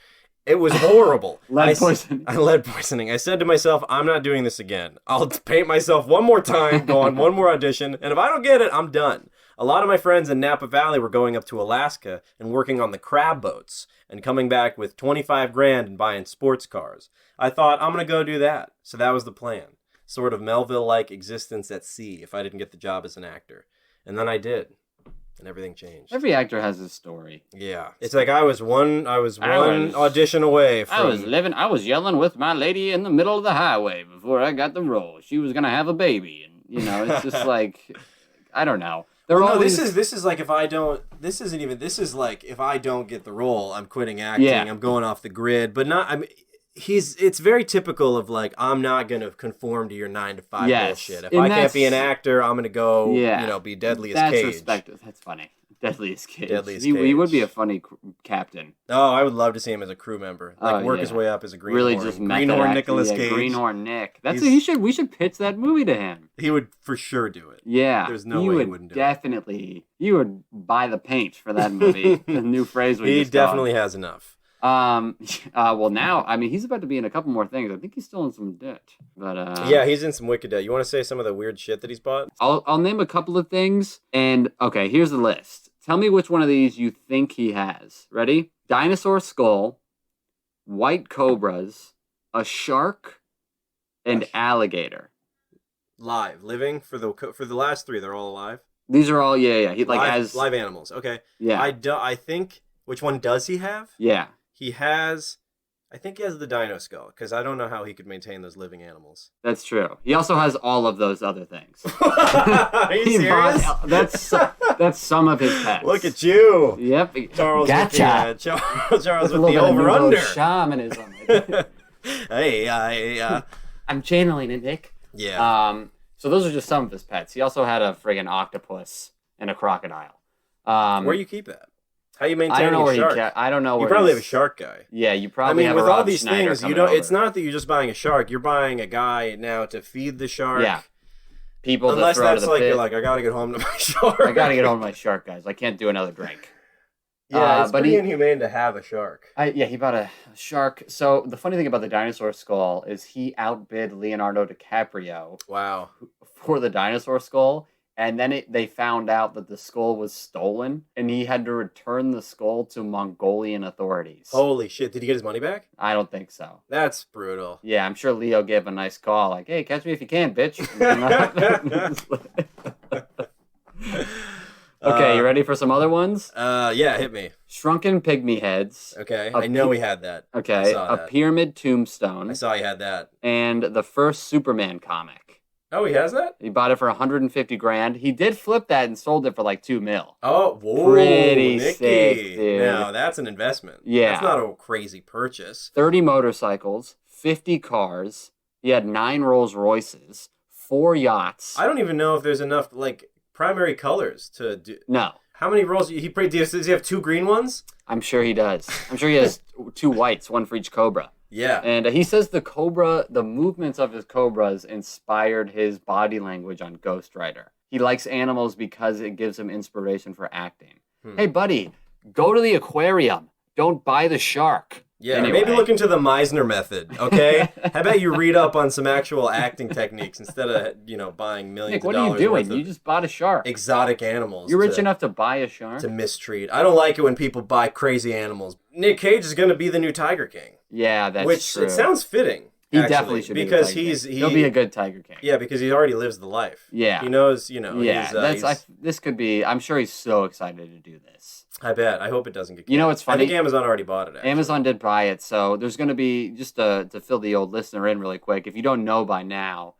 It was horrible. Lead poisoning. Lead poisoning. I said to myself, I'm not doing this again. I'll paint myself one more time, go on one more audition, and if I don't get it, I'm done. A lot of my friends in Napa Valley were going up to Alaska and working on the crab boats and coming back with 25 grand and buying sports cars. I thought, I'm going to go do that. So that was the plan. Sort of Melville-like existence at sea if I didn't get the job as an actor. And then I did. And everything changed. Every actor has his story. Yeah. It's like I was one audition away from... I was yelling with my lady in the middle of the highway before I got the role. She was going to have a baby. And, it's just like, I don't know. This is like if I don't get the role, I'm quitting acting. Yeah. I'm going off the grid. But it's very typical of like, I'm not going to conform to your 9 to 5 bullshit. If I can't be an actor, I'm going to go, be Deadly as Cage. That's respected. That's funny. Deadly as Cage. Cage. He would be a funny captain. Oh, I would love to see him as a crew member. Work his way up as a greenhorn. Really just Greenhorn Nicolas Cage. Greenhorn Nick. We should pitch that movie to him. He would for sure do it. Yeah. There's no way he wouldn't do it. You would buy the paint for that movie. The new phrase we He definitely has enough. Well, now, he's about to be in a couple more things. I think he's still in some debt. But yeah, he's in some wicked debt. You want to say some of the weird shit that he's bought? I'll name a couple of things. And, okay, here's the list. Tell me which one of these you think he has. Ready? Dinosaur skull, white cobras, a shark, and alligator. Living for the last 3, they're all alive. These are all He live animals. Okay. Yeah. I think which one does he have? Yeah. I think he has the dino skull, because I don't know how he could maintain those living animals. That's true. He also has all of those other things. Are you serious? That's some of his pets. Look at you. Yep. Charles gotcha. Charles with the over-under. Shamanism. Hey, I'm channeling it, Nick. Yeah. So those are just some of his pets. He also had a friggin' octopus and a crocodile. Where do you keep that? How you maintain I don't know a shark? I don't know where you probably have a shark guy. Yeah, you probably have with a Rob all these Schneider things, coming over. It's not that you're just buying a shark. You're buying a guy now to feed the shark. Yeah. people Unless to throw to that's the like, pit. you're like, I gotta get home to my shark. I gotta get home to my shark, guys. I can't do another drink. Yeah, it's but pretty inhumane to have a shark. He bought a shark. So the funny thing about the dinosaur skull is he outbid Leonardo DiCaprio Wow. for the dinosaur skull. And then they found out that the skull was stolen, and he had to return the skull to Mongolian authorities. Holy shit. Did he get his money back? I don't think so. That's brutal. Yeah, I'm sure Leo gave a nice call, like, hey, catch me if you can, bitch. Okay, you ready for some other ones? Yeah, hit me. Shrunken pygmy heads. Okay, I know we had that. Okay, a pyramid tombstone. I saw you had that. And the first Superman comic. Oh, he has that? He bought it for $150,000. He did flip that and sold it for like $2 million. Oh, whoa, pretty Nicky. sick, dude. Now that's an investment. Yeah, that's not a crazy purchase. 30 motorcycles, 50 cars. He had 9 Rolls Royces, 4 yachts. I don't even know if there's enough like primary colors to do. No. How many rolls does he have 2 green ones? I'm sure he does. I'm sure he has 2 whites, 1 for each Cobra. Yeah. And he says the movements of his Cobras inspired his body language on Ghost Rider. He likes animals because it gives him inspiration for acting. Hey, buddy, go to the aquarium. Don't buy the shark. Yeah, anyway. Maybe look into the Meisner method, okay? How about you read up on some actual acting techniques instead of, buying millions Nick, of dollars what are you doing? worth of You just bought a shark. exotic animals. You're rich enough to buy a shark? To mistreat. I don't like it when people buy crazy animals. Nick Cage is going to be the new Tiger King. Yeah, that's true. Which, it sounds fitting. He definitely should be because he'll be a good Tiger King. Yeah, because he already lives the life. Yeah, he knows. Yeah, this could be. I'm sure he's so excited to do this. I bet. I hope it doesn't get. What's funny? I think Amazon already bought it. Actually. Amazon did buy it, so there's going to be just to fill the old listener in really quick. If you don't know by now,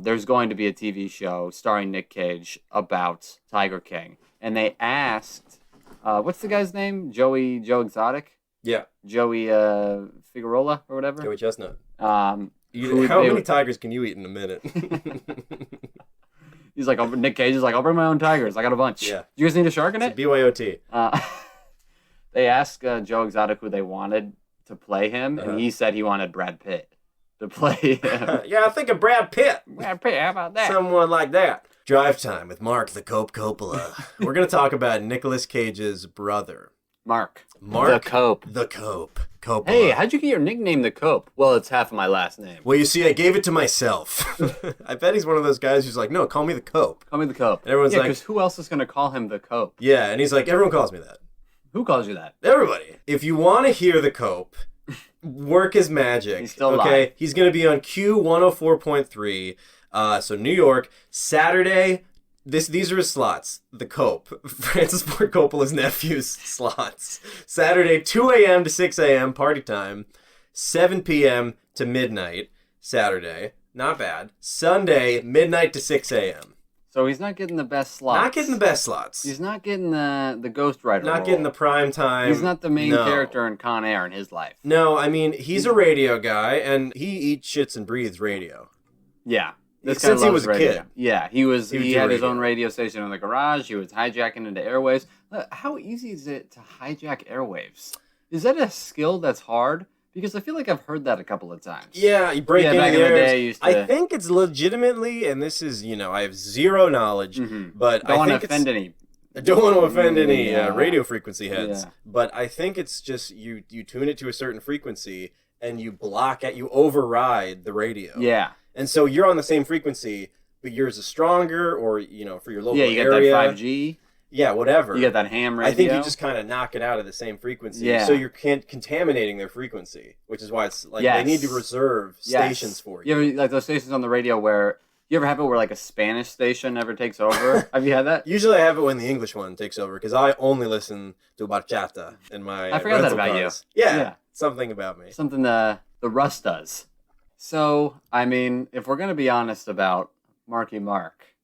there's going to be a TV show starring Nick Cage about Tiger King, and they asked, what's the guy's name? Joe Exotic. Yeah. Joey Figueroa or whatever. Joey Chestnut. How many tigers can you eat in a minute? He's like, Nick Cage is like, I'll bring my own tigers. I got a bunch. Yeah. Do you guys need a shark in it? BYOT. They asked Joe Exotic who they wanted to play him, and he said he wanted Brad Pitt to play him. Yeah, I think of Brad Pitt. Brad Pitt, how about that? Someone like that. Drive Time with Marc the Cope Coppola. We're going to talk about Nicolas Cage's brother. Marc. The Cope. The Cope. Coppola. Hey, how'd you get your nickname, The Cope? Well, it's half of my last name. Well, you see, I gave it to myself. I bet he's one of those guys who's like, no, call me The Cope. Call me The Cope. And everyone's like... because who else is going to call him The Cope? Yeah, and he's like, everyone calls me that. Who calls you that? Everybody. If you want to hear The Cope, work is magic. He's still okay? alive. He's going to be on Q104.3. So New York, Saturday... These are his slots. The Cope, Francis Ford Coppola's nephew's slots. Saturday, 2 a.m. to 6 a.m. party time. 7 p.m. to midnight. Saturday, not bad. Sunday, midnight to 6 a.m. So he's not getting the best slots. Not getting the best slots. He's not getting the Ghost Rider Not role. getting the prime time. He's not the main character in Con Air in his life. No, I mean, he's a radio guy, and he eats, shits, and breathes radio. Yeah. Since he was a kid. Yeah, he had his own radio station in the garage. He was hijacking into airwaves. How easy is it to hijack airwaves? Is that a skill that's hard? Because I feel like I've heard that a couple of times. Yeah, you break into back the in the airwaves. day, used to... I think it's legitimately, and this is, I have zero knowledge, but don't want to offend any. I don't want to offend any radio frequency heads, Yeah. but I think it's just you tune it to a certain frequency and you override the radio. Yeah. And so you're on the same frequency, but yours is stronger, or for your local area. Yeah, you got that 5G. Yeah, whatever. You got that ham radio. I think you just kind of knock it out of the same frequency. Yeah. So you're contaminating their frequency, which is why it's like they need to reserve stations for you. You ever, like those stations on the radio where you ever have it where like a Spanish station never takes over? Have you had that? Usually I have it when the English one takes over because I only listen to bachata in my I forgot that about cars. you. Yeah, something about me. Something the Russ does. So, I mean, if we're going to be honest about Marky Mark,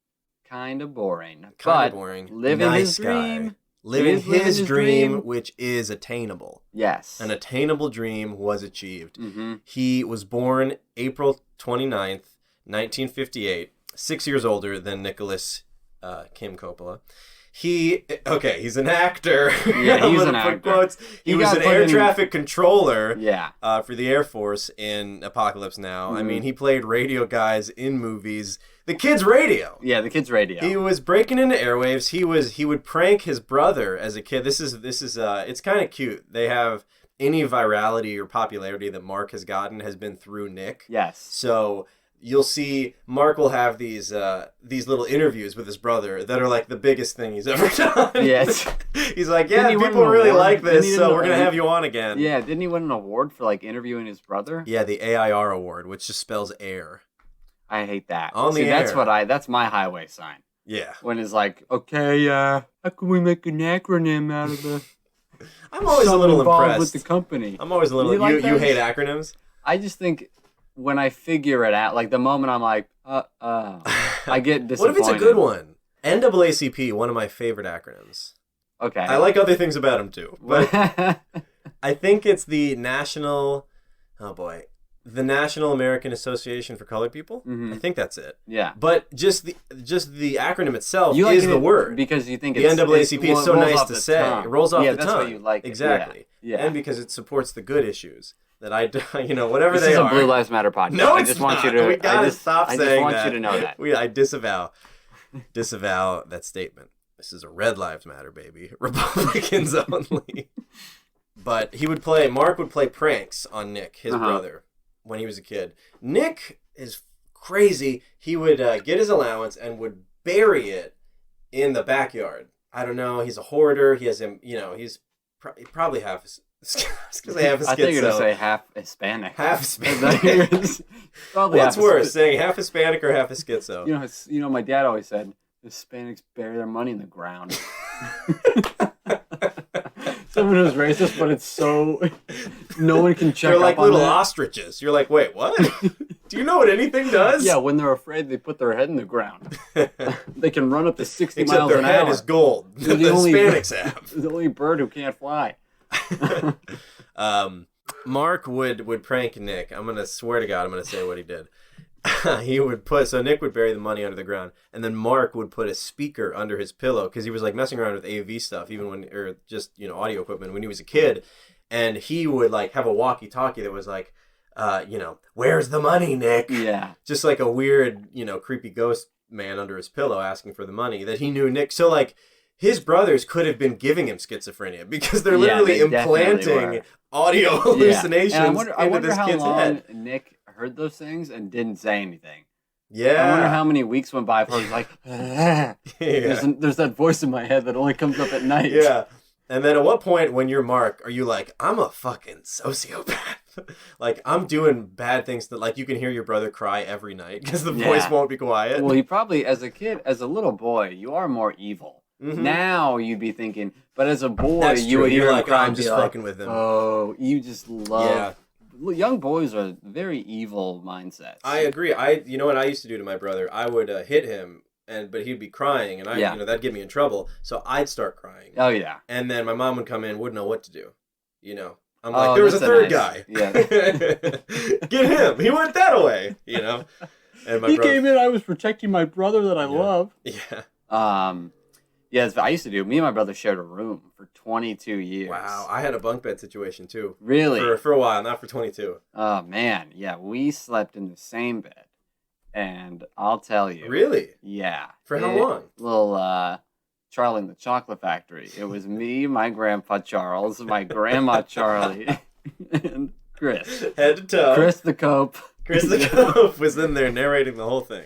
kind of boring. Kind of boring. Living his dream. Living his dream, which is attainable. Yes. An attainable dream was achieved. Mm-hmm. He was born April 29th, 1958, 6 years older than Nicholas Kim Coppola. He's an actor. Yeah, he's an actor. Quotes. He was an air traffic controller for the Air Force in Apocalypse Now. Mm-hmm. I mean, he played radio guys in movies The Kids Radio. Yeah, the Kids Radio. He was breaking into airwaves. He would prank his brother as a kid. This is it's kind of cute. They have any virality or popularity that Marc has gotten has been through Nick. Yes. So you'll see Marc will have these little interviews with his brother that are like the biggest thing he's ever done. Yes. He's like, yeah, people really like this, so we're going to have you on again. Yeah, didn't he win an award for like interviewing his brother? Yeah, the AIR award, which just spells air. I hate that. On the air. That's my highway sign. Yeah. When it's like, okay, how can we make an acronym out of the I'm always a little impressed with the company? I'm always a little you hate acronyms? I just think when I figure it out, like the moment I'm like, I get disappointed. What if it's a good one? NAACP, one of my favorite acronyms. Okay. I like other things about them too, but I think it's the National American Association for Colored People. Mm-hmm. I think that's it. Yeah. But just the acronym itself you like is the word. Because you think the NAACP is so nice to say. Tongue. It rolls off the tongue. Yeah, that's why you like it. Exactly. Yeah. And because it supports the good issues that whatever this they are. This is a Blue Lives Matter podcast. No, I just want you to. We gotta stop saying that. I just want you to know that. I disavow that statement. This is a Red Lives Matter, baby. Republicans only. But Marc would play pranks on Nick, his brother, when he was a kid. Nick is crazy. He would get his allowance and would bury it in the backyard. I don't know. He's a hoarder. He has he's probably half because they have a schizo. I think you're going to say half Hispanic. Half Hispanic. What's worse, saying half Hispanic or half a schizo? My dad always said, Hispanics bury their money in the ground. Someone who's racist, but it's so no one can check. They're like up little on ostriches. You're like, wait, what? Do you know what anything does? Yeah, when they're afraid, they put their head in the ground. They can run up to 60 Except miles an hour. Their head is gold. The Hispanics have. The only bird who can't fly. Marc would prank Nick. I'm gonna swear to God, I'm gonna say what he did. Nick would bury the money under the ground, and then Marc would put a speaker under his pillow because he was like messing around with AV stuff, or just audio equipment when he was a kid, and he would like have a walkie-talkie that was like, where's the money, Nick? Yeah, just like a weird, creepy ghost man under his pillow asking for the money that he knew Nick. So like, his brothers could have been giving him schizophrenia because they're literally implanting audio hallucinations into this kid's head. Nick heard those things and didn't say anything. Yeah. I wonder how many weeks went by before he was like, there's that voice in my head that only comes up at night. Yeah. And then at what point when you're Marc are you like, I'm a fucking sociopath? Like, I'm doing bad things that, like, you can hear your brother cry every night because the voice won't be quiet. Well, he probably, as a little boy, you are more evil. Mm-hmm. Now you'd be thinking, but as a boy, you would hear him cry I'm just fucking with him. Oh, you just love. Yeah. Young boys are very evil mindsets. I agree. You know what I used to do to my brother? I would hit him, but he'd be crying, and that'd get me in trouble. So I'd start crying. Oh yeah. And then my mom would come in, wouldn't know what to do. I'm like, there was a third guy. Yeah. Get him. He went that way. And he came in. I was protecting my brother that I love. Yeah. Yes, I used to do. Me and my brother shared a room for 22 years. Wow, I had a bunk bed situation too. Really? For a while, not for 22. Oh man, yeah, we slept in the same bed, and I'll tell you. Really? Yeah. For how long? Little Charlie and the Chocolate Factory. It was me, my grandpa Charles, my grandma Charlie, and Chris. Head to toe. Chris the Cope. Chris the Cope was in there narrating the whole thing.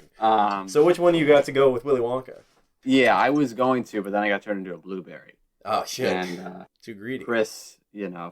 So which one you got to go with Willy Wonka? Yeah, I was going to, but then I got turned into a blueberry. Oh, shit. And, too greedy. Chris,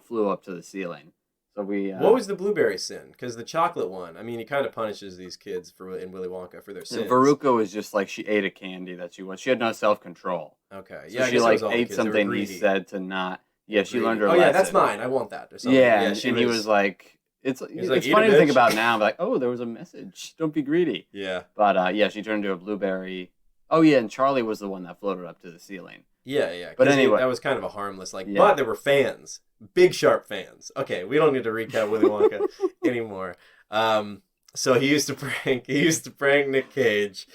flew up to the ceiling. So we... what was the blueberry sin? Because the chocolate one, I mean, he kind of punishes these kids in Willy Wonka for their sins. Veruca was just like, she ate a candy that she was. She had no self-control. Okay. So she ate something he said to not... Yeah, she learned her lesson. Oh, yeah, that's mine. I want that. Or something. Yeah, and he was like... It's funny to think about now. Like, oh, there was a message. Don't be greedy. Yeah. But, she turned into a blueberry... Oh, yeah, and Charlie was the one that floated up to the ceiling. Yeah. But anyway. That was kind of a harmless, but there were fans. Big, sharp fans. Okay, we don't need to recap Willy Wonka anymore. So he used to prank Nick Cage.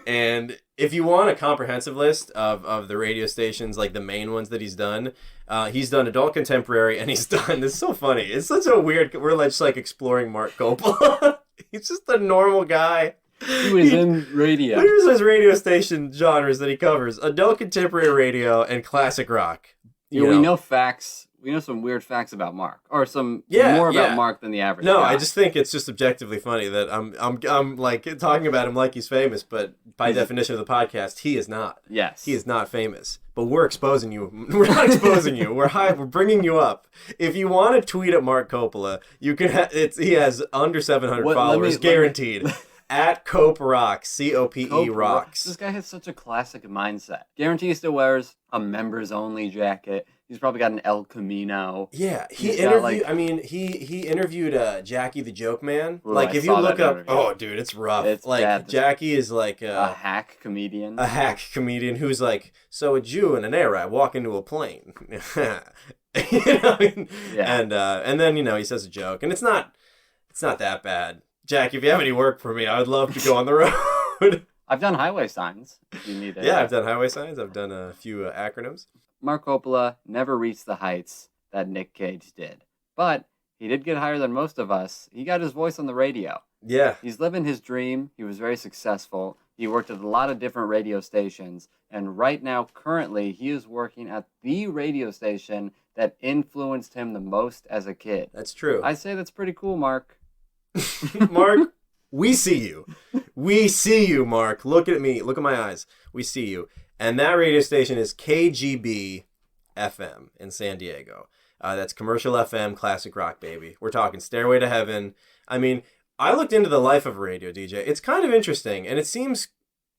And if you want a comprehensive list of the radio stations, like the main ones that he's done adult contemporary, and he's done, it's so funny. It's such a weird, we're just like exploring Marc Coppola. He's just a normal guy. He was in radio. Here's his radio station genres that he covers: adult contemporary radio and classic rock. We know facts. We know some weird facts about Mark, or some more about Mark than the average guy. I just think it's just objectively funny that I'm like talking about him like he's famous, but by definition of the podcast, he is not. Yes, he is not famous. But we're exposing you. We're not exposing you. We're bringing you up. If you want to tweet at Marc Coppola, you can. He has under 700 followers, guaranteed. At Cope Rocks, COPE Rocks. This guy has such a classic mindset. Guarantee he still wears a members only jacket. He's probably got an El Camino. Yeah, he interviewed Jackie the Joke Man. Ooh, if you look up, dude, it's rough. It's bad. Jackie is like a hack comedian. A hack comedian who's like, so a Jew and an Arab walk into a plane. And then he says a joke, and it's not that bad. Jackie, if you have any work for me, I would love to go on the road. I've done highway signs. If you need it. Yeah, I've done highway signs. I've done a few acronyms. Marc Coppola never reached the heights that Nick Cage did. But he did get higher than most of us. He got his voice on the radio. Yeah. He's living his dream. He was very successful. He worked at a lot of different radio stations. And right now, currently, he is working at the radio station that influenced him the most as a kid. That's true. I say that's pretty cool, Mark. Mark, we see you. We see you, Mark. Look at me. Look at my eyes. We see you. And that radio station is KGB FM in San Diego. That's commercial FM, classic rock, baby. We're talking Stairway to Heaven. I mean, I looked into the life of a radio DJ. It's kind of interesting, and it seems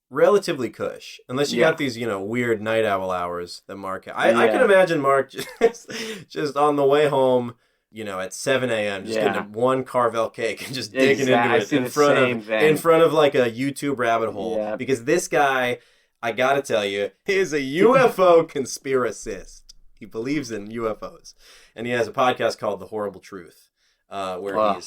relatively cush. Unless you got these, weird night owl hours that Mark... I can imagine Mark just on the way home... at 7 a.m. just getting one Carvel cake and just digging into it in front of like a YouTube rabbit hole. Yeah. Because this guy, I gotta tell you, is a UFO conspiracist. He believes in UFOs, and he has a podcast called The Horrible Truth, where I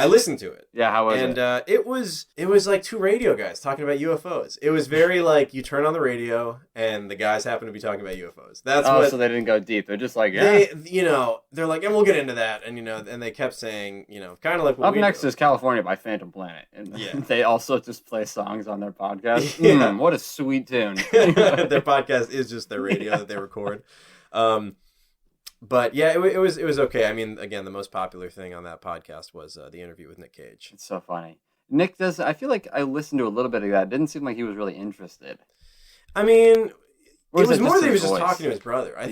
listened to it. Yeah, how was it? And it was like two radio guys talking about UFOs. It was very like you turn on the radio and the guys happen to be talking about UFOs. So they didn't go deep. They're just like, they're like, and we'll get into that. And and they kept saying, kind of like what Up next is California by Phantom Planet. And they also just play songs on their podcast. What a sweet tune. Their podcast is just their radio that they record. But yeah, it was okay. I mean, again, the most popular thing on that podcast was the interview with Nick Cage. It's so funny. Nick I feel like I listened to a little bit of that. It didn't seem like he was really interested. I mean, it was more that he was just talking to his brother. I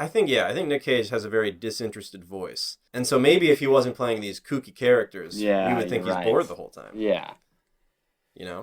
think Nick Cage has a very disinterested voice. And so maybe if he wasn't playing these kooky characters, we would think he's bored the whole time. Yeah.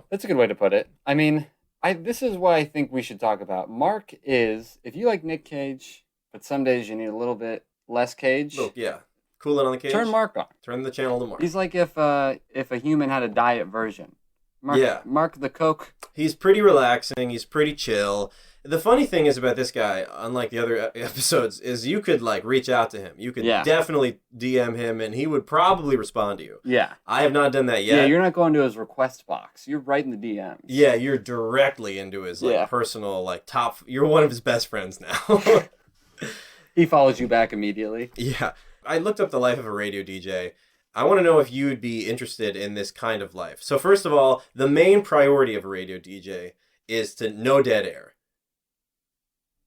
That's a good way to put it. I mean, this is what I think we should talk about. Mark is, if you like Nick Cage... But some days you need a little bit less Cage. Oh, yeah. Cool it on the Cage. Turn Mark on. Turn the channel to Mark. He's like if a human had a diet version. Mark the Coke. He's pretty relaxing. He's pretty chill. The funny thing is about this guy, unlike the other episodes, is you could reach out to him. You could definitely DM him, and he would probably respond to you. Yeah. I have not done that yet. Yeah, you're not going to his request box. You're right in the DMs. Yeah, you're directly into his personal top. You're one of his best friends now. He follows you back immediately. Yeah. I looked up the life of a radio DJ. I want to know if you'd be interested in this kind of life. So first of all, the main priority of a radio DJ is to no dead air.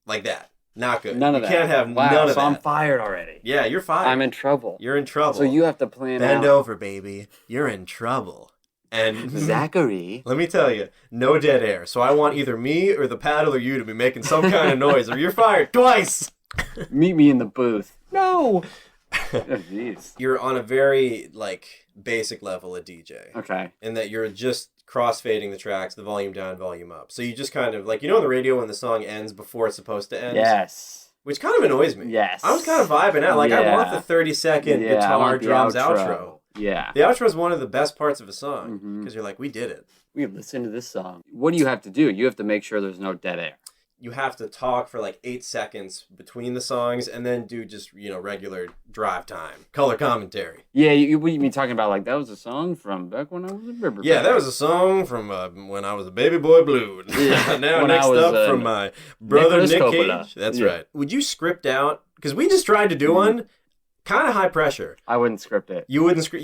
Like that. Not good. None of that. You can't have none of that. So I'm fired already. Yeah, you're fired. I'm in trouble. You're in trouble. So you have to plan Bend over, baby. You're in trouble. And Zachary. Let me tell you, no dead air. So I want either me or the paddle or you to be making some kind of noise or you're fired twice. Meet me in the booth. No. Jeez. You're on a very basic level at DJ. Okay. In that you're just crossfading the tracks, the volume down, volume up. So you just kind of on the radio when the song ends before it's supposed to end. Yes. Which kind of annoys me. Yes. I was kind of vibing out. I want the 30-second guitar drums outro. Yeah. The outro is one of the best parts of a song because you're like, we did it. We listened to this song. What do you have to do? You have to make sure there's no dead air. You have to talk for 8 seconds between the songs and then do just, regular drive time, color commentary. Yeah, you mean talking about that was a song from back when I was a baby. Yeah, that was a song from when I was a baby boy blue. Yeah. Now next up from my brother Nick Cage. That's right. Would you script out? Because we just tried to do one. Kind of high pressure. I wouldn't script it. You wouldn't script.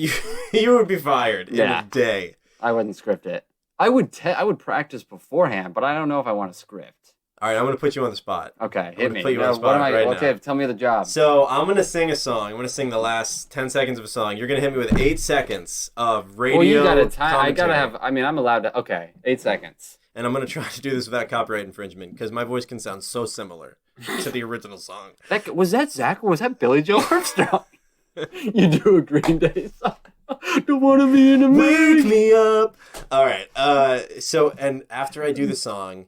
You would be fired in a day. I wouldn't script it. I would practice beforehand, but I don't know if I want to script. All right, I'm going to put you on the spot. Okay, hit me. Put you on the spot right okay, now. tell me the job. So I'm going to sing a song. I'm going to sing the last 10 seconds of a song. You're going to hit me with 8 seconds of radio Well, you got to time. commentary. I got to have, I mean, I'm allowed to, okay, 8 seconds. And I'm going to try to do this without copyright infringement because my voice can sound so similar to the original song. Was that Zach or was that Billy Joe Armstrong? You do a Green Day song. Don't want to be in a movie. Wake me up. All right. So, and after I do the song,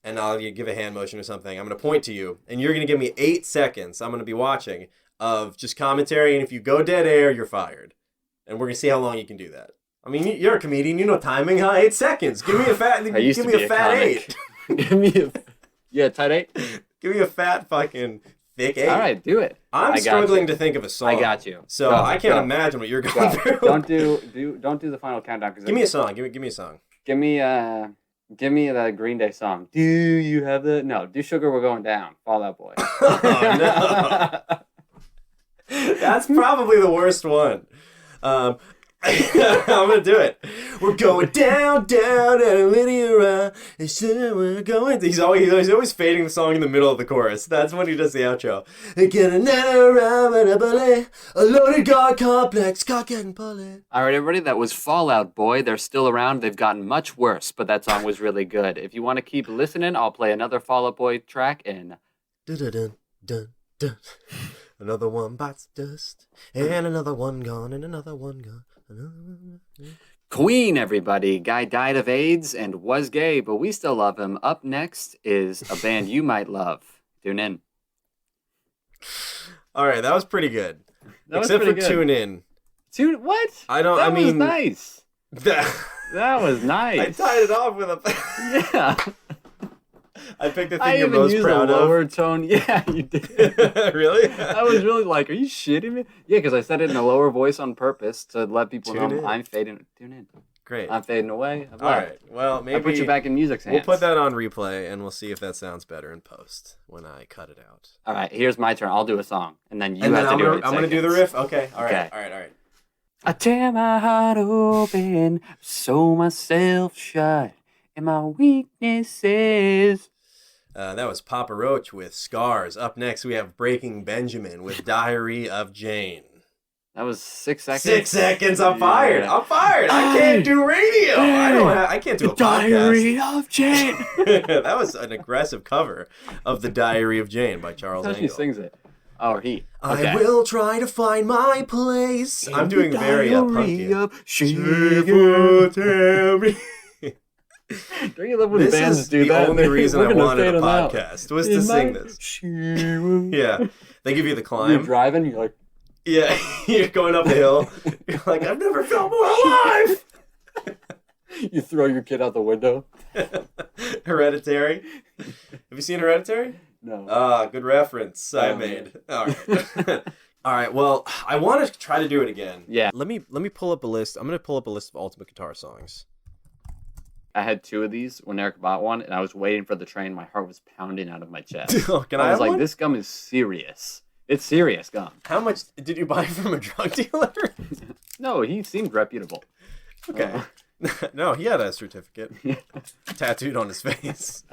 and I'll give a hand motion or something, I'm going to point to you, and you're going to give me 8 seconds. I'm going to be watching of just commentary, and if you go dead air, you're fired. And we're going to see how long you can do that. I mean, you're a comedian. You know timing, huh? 8 seconds. Give me a fat. Give me a fat 8. Give me a tight 8. Give me a fat fucking thick 8. All right, do it. I'm struggling to think of a song. I got you. So I can't imagine what you're going through. Don't do the final countdown. Give me a song. Give me a song. Give me the Green Day song. Do you have the? No, do Sugar We're Going Down. Fall Out Boy. Oh, no. That's probably the worst one. I'm going to do it. We're going down, down, and Lydia, we're going. He's always fading the song in the middle of the chorus. That's when he does the outro. Get another round, a loaded God complex, cock and bullet. All right, everybody, that was Fall Out Boy. They're still around. They've gotten much worse, but that song was really good. If you want to keep listening, I'll play another Fall Out Boy track in. Dun, dun, dun, dun. Another one bites dust, and another one gone, and another one gone. Queen, everybody. Guy died of AIDS and was gay, but we still love him. Up next is a band you might love. Tune in. All right, that was pretty good. Except for Tune In. What? That was nice. That was nice. I tied it off with a... Yeah. I picked the thing you're most proud of. I even used a lower tone. Yeah, you did. Really? I was really like, are you shitting me? Yeah, because I said it in a lower voice on purpose to let people Tune know in. I'm fading. Tune in. Great. I'm fading away. All right. Well, maybe... I put you back in music's hands. We'll put that on replay, and we'll see if that sounds better in post when I cut it out. All right, here's my turn. I'll do a song, and then you have to do it. I'm going to do the riff? Okay. All right. I tear my heart open, sew myself shut, and my weaknesses... that was Papa Roach with Scars. Up next, we have Breaking Benjamin with Diary of Jane. That was 6 seconds. 6 seconds. I'm fired. I can't do radio. I can't do a Diary podcast. of Jane. That was an aggressive cover of The Diary of Jane by Charles Engle. She sings it. Oh, or he. Okay. I will try to find my place. I'm doing very punky. Don't you love when bands do that? This is the only reason I wanted a podcast was to sing this. Yeah. They give you the climb. You're driving, you're like... Yeah, you're going up the hill. You're like, I've never felt more alive. You throw your kid out the window. Hereditary. Have you seen Hereditary? No. Good reference I made. All right. All right. Well, I want to try to do it again. Yeah. Let me pull up a list. I'm going to pull up a list of Ultimate Guitar songs. I had 2 of these when Eric bought one, and I was waiting for the train. My heart was pounding out of my chest. I was like, one? This gum is serious. It's serious gum. How much did you buy from a drug dealer? No, he seemed reputable. Okay. No, he had a certificate tattooed on his face.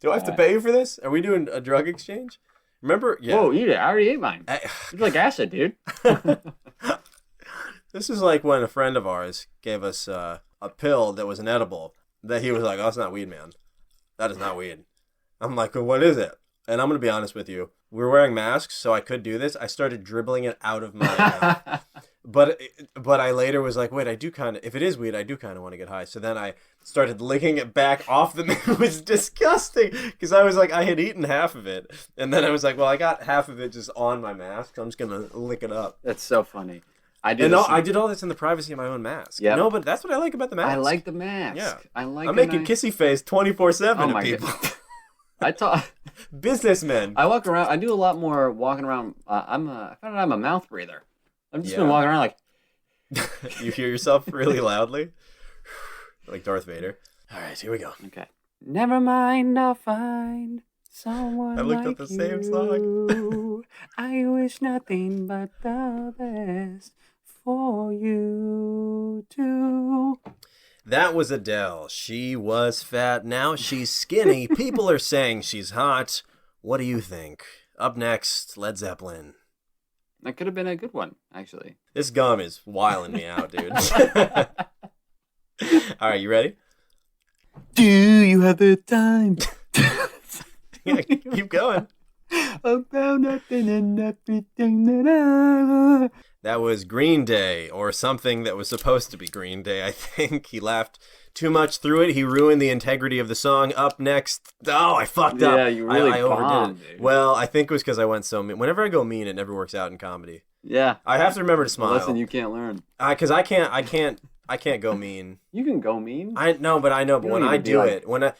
Do I have to pay you for this? Are we doing a drug exchange? Remember? Yeah. Whoa, eat it. I already ate mine. It's like acid, dude. This is like when a friend of ours gave us a pill that was an edible that he was like, oh, that's not weed, man. That is not weed. I'm like, well, what is it? And I'm going to be honest with you. We were wearing masks, so I could do this. I started dribbling it out of my mouth. But I later was like, wait, if it is weed, I do kind of want to get high. So then I started licking it back off the mouth. It was disgusting because I was like, I had eaten half of it. And then I was like, well, I got half of it just on my mask. So I'm just going to lick it up. That's so funny. I did all this in the privacy of my own mask. Yep. No, but that's what I like about the mask. I like the mask. Yeah. I'm making kissy face 24/7 to people. Businessmen. I walk around. I do a lot more walking around. I found out I'm a mouth breather. I've just been walking around like. You hear yourself really loudly, like Darth Vader. All right, here we go. Okay. Never mind, I'll find someone I looked like up the same song. I wish nothing but the best for you too. That was Adele. She was fat. Now she's skinny. People are saying she's hot. What do you think? Up next, Led Zeppelin. That could have been a good one, actually. This gum is wiling me out, dude. All right, you ready? Do you have the time? Yeah, keep going. About nothing and everything that I... That was Green Day, or something that was supposed to be Green Day, I think. He laughed too much through it. He ruined the integrity of the song. Up next... Oh, I fucked up. Yeah, you really I overdid it. dude. Well, I think it was because I went so mean. Whenever I go mean, it never works out in comedy. Yeah. I have to remember to smile. Listen, you can't learn. Because I can't go mean. You can go mean. I know, but when I do it, okay.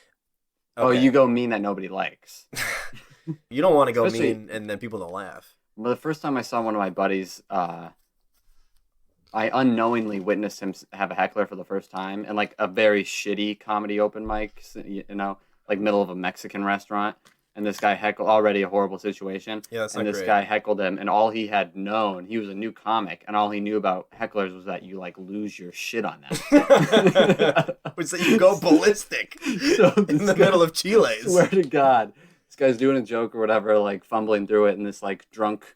Oh, you go mean that nobody likes. You don't want to go mean and then people don't laugh. Well, the first time I saw one of my buddies, I unknowingly witnessed him have a heckler for the first time, and like a very shitty comedy open mic, you know, like middle of a Mexican restaurant. And this guy heckled, already a horrible situation. Yeah, that's not And this great. guy heckled him, and all he had known, he was a new comic, and all he knew about hecklers was that you like lose your shit on them. Which that you go ballistic So in the middle of Chile's. Swear to God, this guy's doing a joke or whatever, like fumbling through it, and this like drunk,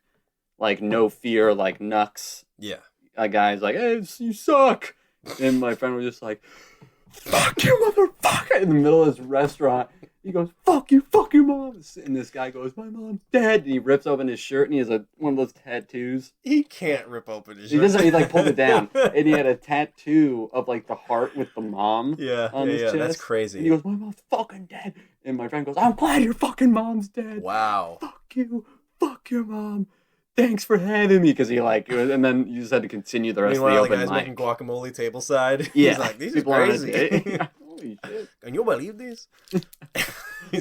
like no fear, like Nux. Yeah. A guy's like, "Hey, you suck," and my friend was just like, "Fuck you, motherfucker!" in the middle of this restaurant. He goes, "Fuck you, fuck your mom," and this guy goes, "My mom's dead." And he rips open his shirt, and he has one of those tattoos. He can't rip open his shirt. He doesn't. He like pulled it down, and he had a tattoo of like the heart with the mom. On his chest. That's crazy. And he goes, "My mom's fucking dead," and my friend goes, "I'm glad your fucking mom's dead." Wow. Fuck you, fuck your mom. Thanks for having me, because he like, it was, and then you just had to continue the rest Meanwhile, of the the open guy's mic. making guacamole tableside. Yeah, He's like, these people are on his crazy. day. Holy shit! Can you believe these?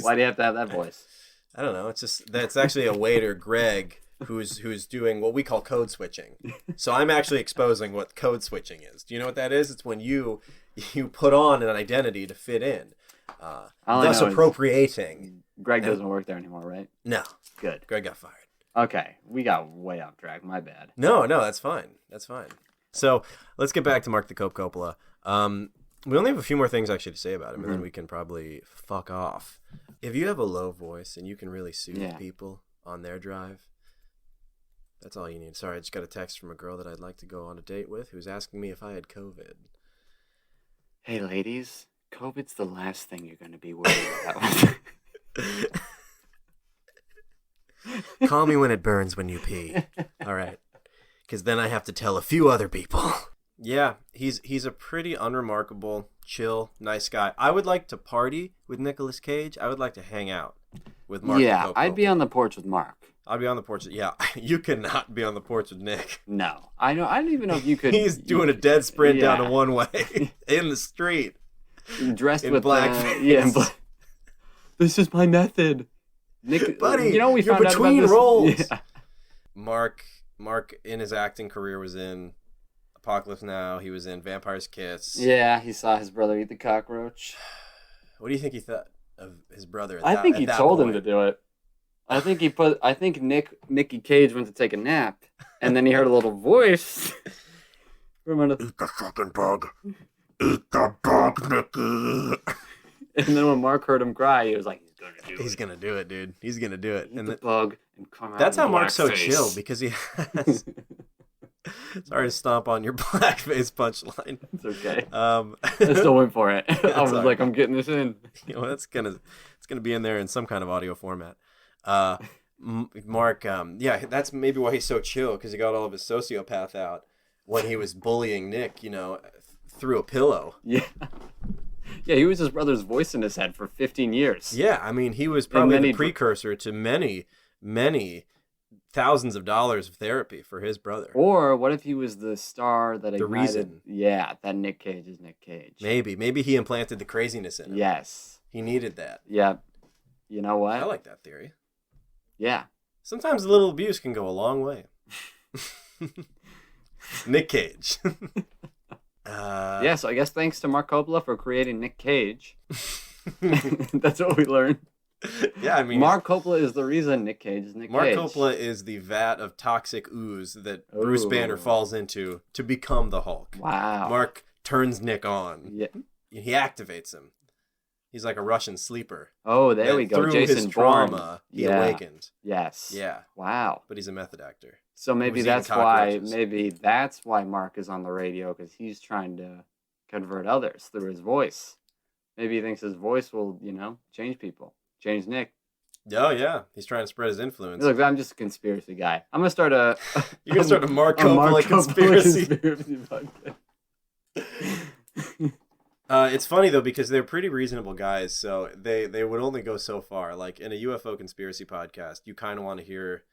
Why do you have to have that voice? I don't know. It's just that's actually a waiter, Greg, who's doing what we call code switching. So I'm actually exposing what code switching is. Do you know what that is? It's when you put on an identity to fit in, thus appropriating. Greg doesn't work there anymore, right? No, Good. Greg got fired. Okay, we got way off track. My bad. No, that's fine. That's fine. So let's get back to Marc the Coppola. We only have a few more things actually to say about him, and then we can probably fuck off. If you have a low voice and you can really soothe people on their drive, that's all you need. Sorry, I just got a text from a girl that I'd like to go on a date with who's asking me if I had COVID. Hey, ladies, COVID's the last thing you're going to be worried about. Call me when it burns when you pee. All right. Because then I have to tell a few other people. Yeah, he's a pretty unremarkable, chill, nice guy. I would like to party with Nicolas Cage. I would like to hang out with Marc. Yeah, I'd be on the porch with Marc. I'd be on the porch. Yeah, you cannot be on the porch with Nick. No, I know. I don't even know if you could. He's doing a dead sprint down to one way in the street, dressed in with blackface. This is my method, Nick. Buddy, you know we you're found out between about this. roles. Yeah. Marc in his acting career was in Apocalypse Now. He was in Vampire's Kiss. Yeah, he saw his brother eat the cockroach. What do you think he thought of his brother? I think he told him to do it. I think Nicky Cage went to take a nap, and then he heard a little voice from under. Eat the fucking bug. Eat the bug, Nicky. And then when Marc heard him cry, he was like, He's gonna do it, dude. He's gonna do it. Eat the bug and come out. That's how Marc's so blackface. chill, because he has. Sorry to stomp on your blackface punchline. It's okay. I still went for it. I was all like, right. I'm getting this in. You know, it's gonna be in there in some kind of audio format. Marc, that's maybe why he's so chill, because he got all of his sociopath out when he was bullying Nick, through a pillow. Yeah. Yeah, he was his brother's voice in his head for 15 years. Yeah, I mean, he was probably the precursor to many, many thousands of dollars of therapy for his brother. Or what if he was the star that The reason. Yeah, that Nick Cage is Nick Cage. Maybe he implanted the craziness in him. Yes. He needed that. Yeah. You know what? I like that theory. Yeah. Sometimes a little abuse can go a long way. Nick Cage. Yeah, so I guess thanks to Marc Coppola for creating Nick Cage. That's what we learned. Yeah, I mean, Marc Coppola is the reason Nick Cage is Nick Marc Cage. Coppola is the vat of toxic ooze that Bruce Banner falls into to become the Hulk. Wow. Marc turns Nick on. Yeah. He activates him. He's like a Russian sleeper. Oh, there we go. Through Jason his Bourne. trauma, he awakened. Yes. Yeah. Wow. But he's a method actor. So maybe that's why Marc is on the radio, because he's trying to convert others through his voice. Maybe he thinks his voice will, change people. Change Nick. Oh, yeah. He's trying to spread his influence. Look, I'm just a conspiracy guy. I'm going to start You're going to start a Marc Coppola conspiracy. podcast. It's funny, though, because they're pretty reasonable guys, so they would only go so far. Like, in a UFO conspiracy podcast, you kind of want to hear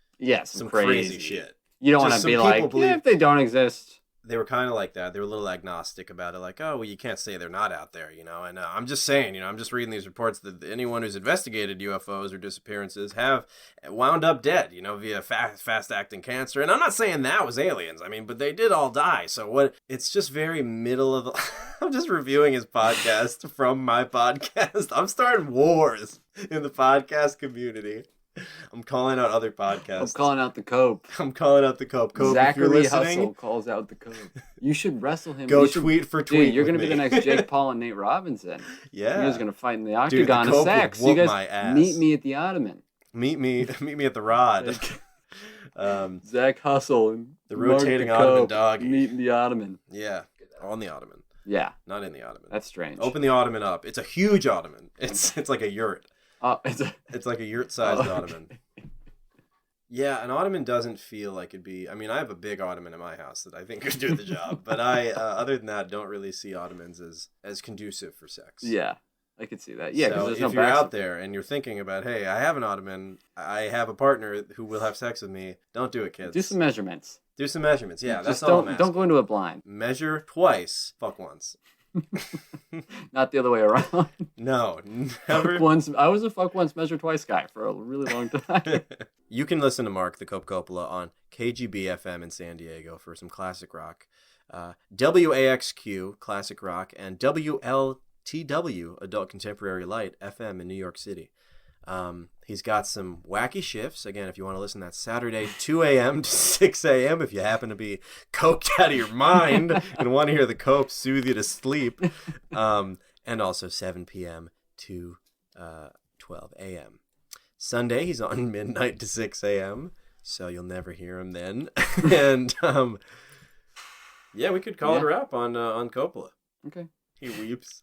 some crazy shit. You don't want to be like, if they don't exist. They were kind of like that. They were a little agnostic about it, like, oh, well, you can't say they're not out there, And I'm just saying, I'm just reading these reports that anyone who's investigated UFOs or disappearances have wound up dead, via fast-acting cancer. And I'm not saying that was aliens, but they did all die. So it's just very middle of the... I'm just reviewing his podcast from my podcast. I'm starting wars in the podcast community. I'm calling out other podcasts. I'm calling out the Cope. Cope, Zachary if you're listening, Hustle calls out the Cope. You should wrestle him. Tweet for tweet. Dude, you're going to be the next Jake Paul and Nate Robinson. Yeah. You're just going to fight in the octagon of sex. You guys meet me at the Ottoman. Meet me at the Rod. Zach Hustle and the rotating Ottoman dog. Meet in the Ottoman. Yeah, on the Ottoman. Yeah. Not in the Ottoman. That's strange. Open the Ottoman up. It's a huge Ottoman. It's like a yurt. It's like a yurt-sized Ottoman. Yeah, an Ottoman doesn't feel like it'd be... I have a big Ottoman in my house that I think could do the job, but I, other than that, don't really see Ottomans as conducive for sex. Yeah, I could see that. Yeah, because so if you're out there and you're thinking about, hey, I have an Ottoman, I have a partner who will have sex with me, don't do it, kids. Do some measurements. Yeah, that's all I'm asking. Don't go into it blind. Measure twice, fuck once. Not the other way around. No, never. I was a fuck once, measure twice guy for a really long time. You can listen to Marc the Coppola on KGB FM in San Diego for some classic rock, WAXQ classic rock, and WLTW Adult Contemporary Light FM in New York City. He's got some wacky shifts. Again, if you want to listen, that's Saturday, 2 a.m. to 6 a.m. if you happen to be coked out of your mind and want to hear the cope soothe you to sleep. And also 7 p.m. to 12 a.m. Sunday, he's on midnight to 6 a.m., so you'll never hear him then. And, yeah, we could call it a wrap on Coppola. Okay. He weeps.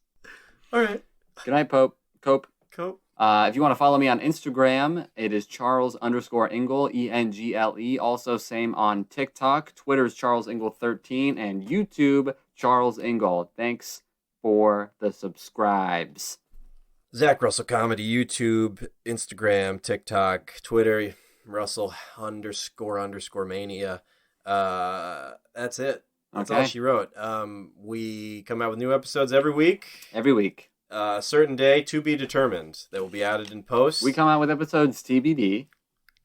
All right. Good night, Cope. Cope. If you want to follow me on Instagram, it is Charles_Engle, ENGLE. Also, same on TikTok. Twitter is CharlesEngle13, and YouTube, Charles Engle. Thanks for the subscribes. Zach Russell Comedy, YouTube, Instagram, TikTok, Twitter, Russell__mania. That's it. That's all she wrote. We come out with new episodes every week. Every week. A certain day to be determined that will be added in post. We come out with episodes TBD.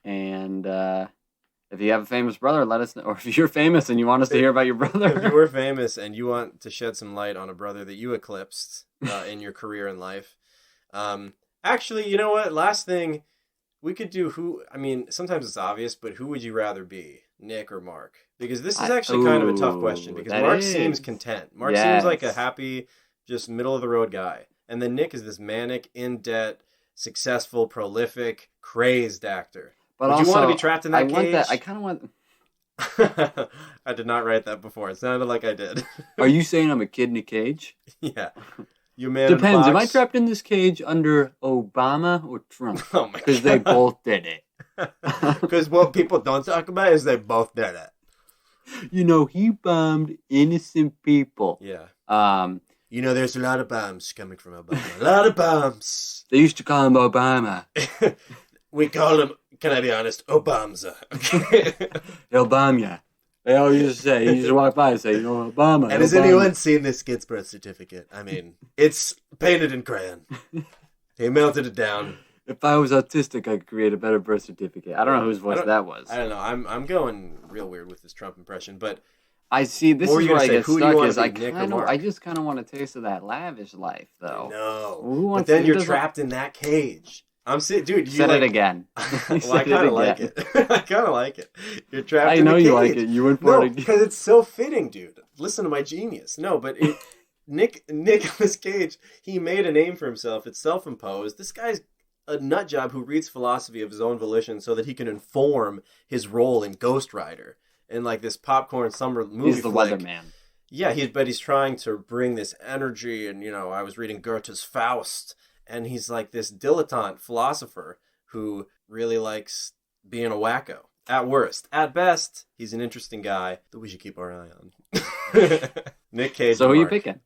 And if you have a famous brother, let us know. Or if you're famous and you want us to hear about your brother. If you were famous and you want to shed some light on a brother that you eclipsed in your career and life. Actually, you know what? Last thing, we could do sometimes it's obvious, but who would you rather be, Nick or Marc? Because this is actually kind of a tough question, because Marc seems content. Marc seems like a happy, just middle-of-the-road guy. And then Nick is this manic, in-debt, successful, prolific, crazed actor. But would you want to be trapped in that cage? I kind of want... I did not write that before. It sounded like I did. Are you saying I'm a kid in a cage? Yeah. You man Depends. Am I trapped in this cage under Obama or Trump? Oh my God. Because they both did it. Because what people don't talk about is they both did it. He bombed innocent people. Yeah. There's a lot of bombs coming from Obama. A lot of bombs. They used to call him Obama. We call him, can I be honest, Obamza. Obama. They all used to say, you used to walk by and say, Obama. And has anyone seen this kid's birth certificate? It's painted in crayon. He melted it down. If I was autistic, I could create a better birth certificate. I don't know whose voice that was. I don't know. I'm going real weird with this Trump impression, but I see. This is where I get stuck. Is I just kind of want a taste of that lavish life, though. No, but then you're trapped in that cage. I'm saying, dude, you Said it again. Well, I kind of like it. I kind of like it. You're trapped in the cage. I know you like it. You went for it again. Because it's so fitting, dude. Listen to my genius. No, but Nicolas Cage, he made a name for himself. It's self-imposed. This guy's a nut job who reads philosophy of his own volition so that he can inform his role in Ghost Rider and like this popcorn summer movie. He's the weatherman. Yeah, he's trying to bring this energy, and I was reading Goethe's Faust, and he's like this dilettante philosopher who really likes being a wacko. At worst. At best, he's an interesting guy that we should keep our eye on. Nick Cage. So who are you picking?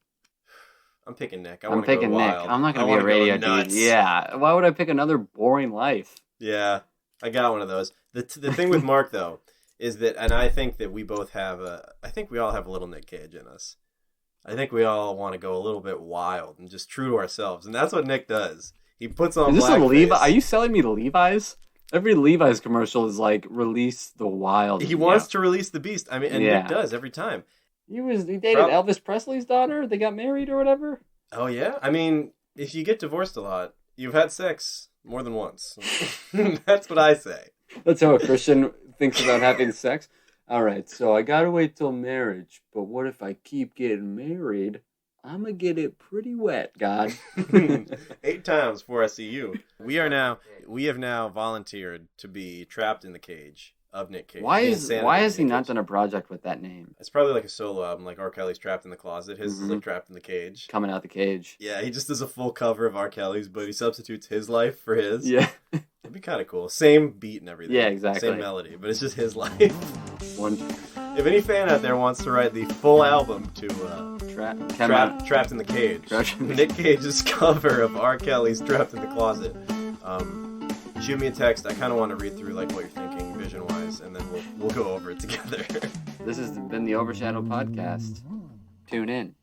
I'm picking Nick. I'm picking Nick. I'm not going to be a radio dude. Yeah. Why would I pick another boring life? Yeah. I got one of those. The thing with Mark, though, is that, and I think that we both have I think we all have a little Nick Cage in us. I think we all want to go a little bit wild and just true to ourselves. And that's what Nick does. He puts on blackface. Is this a Levi? Are you selling me Levi's? Every Levi's commercial is like, release the wild. He wants to release the beast. I mean, and Nick does every time. He dated Elvis Presley's daughter? They got married or whatever? Oh, yeah? I mean, if you get divorced a lot, you've had sex more than once. That's what I say. That's how a Christian thinks about having sex. All right, so I got to wait till marriage. But what if I keep getting married? I'm going to get it pretty wet, God. 8 times before I see you. We have now volunteered to be trapped in the cage of Nick Cage. Why has he not done a project with that name? It's probably like a solo album, like R. Kelly's Trapped in the Closet. His is like Trapped in the Cage. Coming out the cage. Yeah, he just does a full cover of R. Kelly's, but he substitutes his life for his. Yeah. It'd be kind of cool. Same beat and everything. Yeah, exactly. Same melody, but it's just his life. If any fan out there wants to write the full album to Trapped in the Cage, Nick Cage's cover of R. Kelly's Trapped in the Closet, shoot me a text. I kind of want to read through like what you're thinking vision-wise, and then we'll go over it together. This has been the Overshadowed Podcast. Tune in.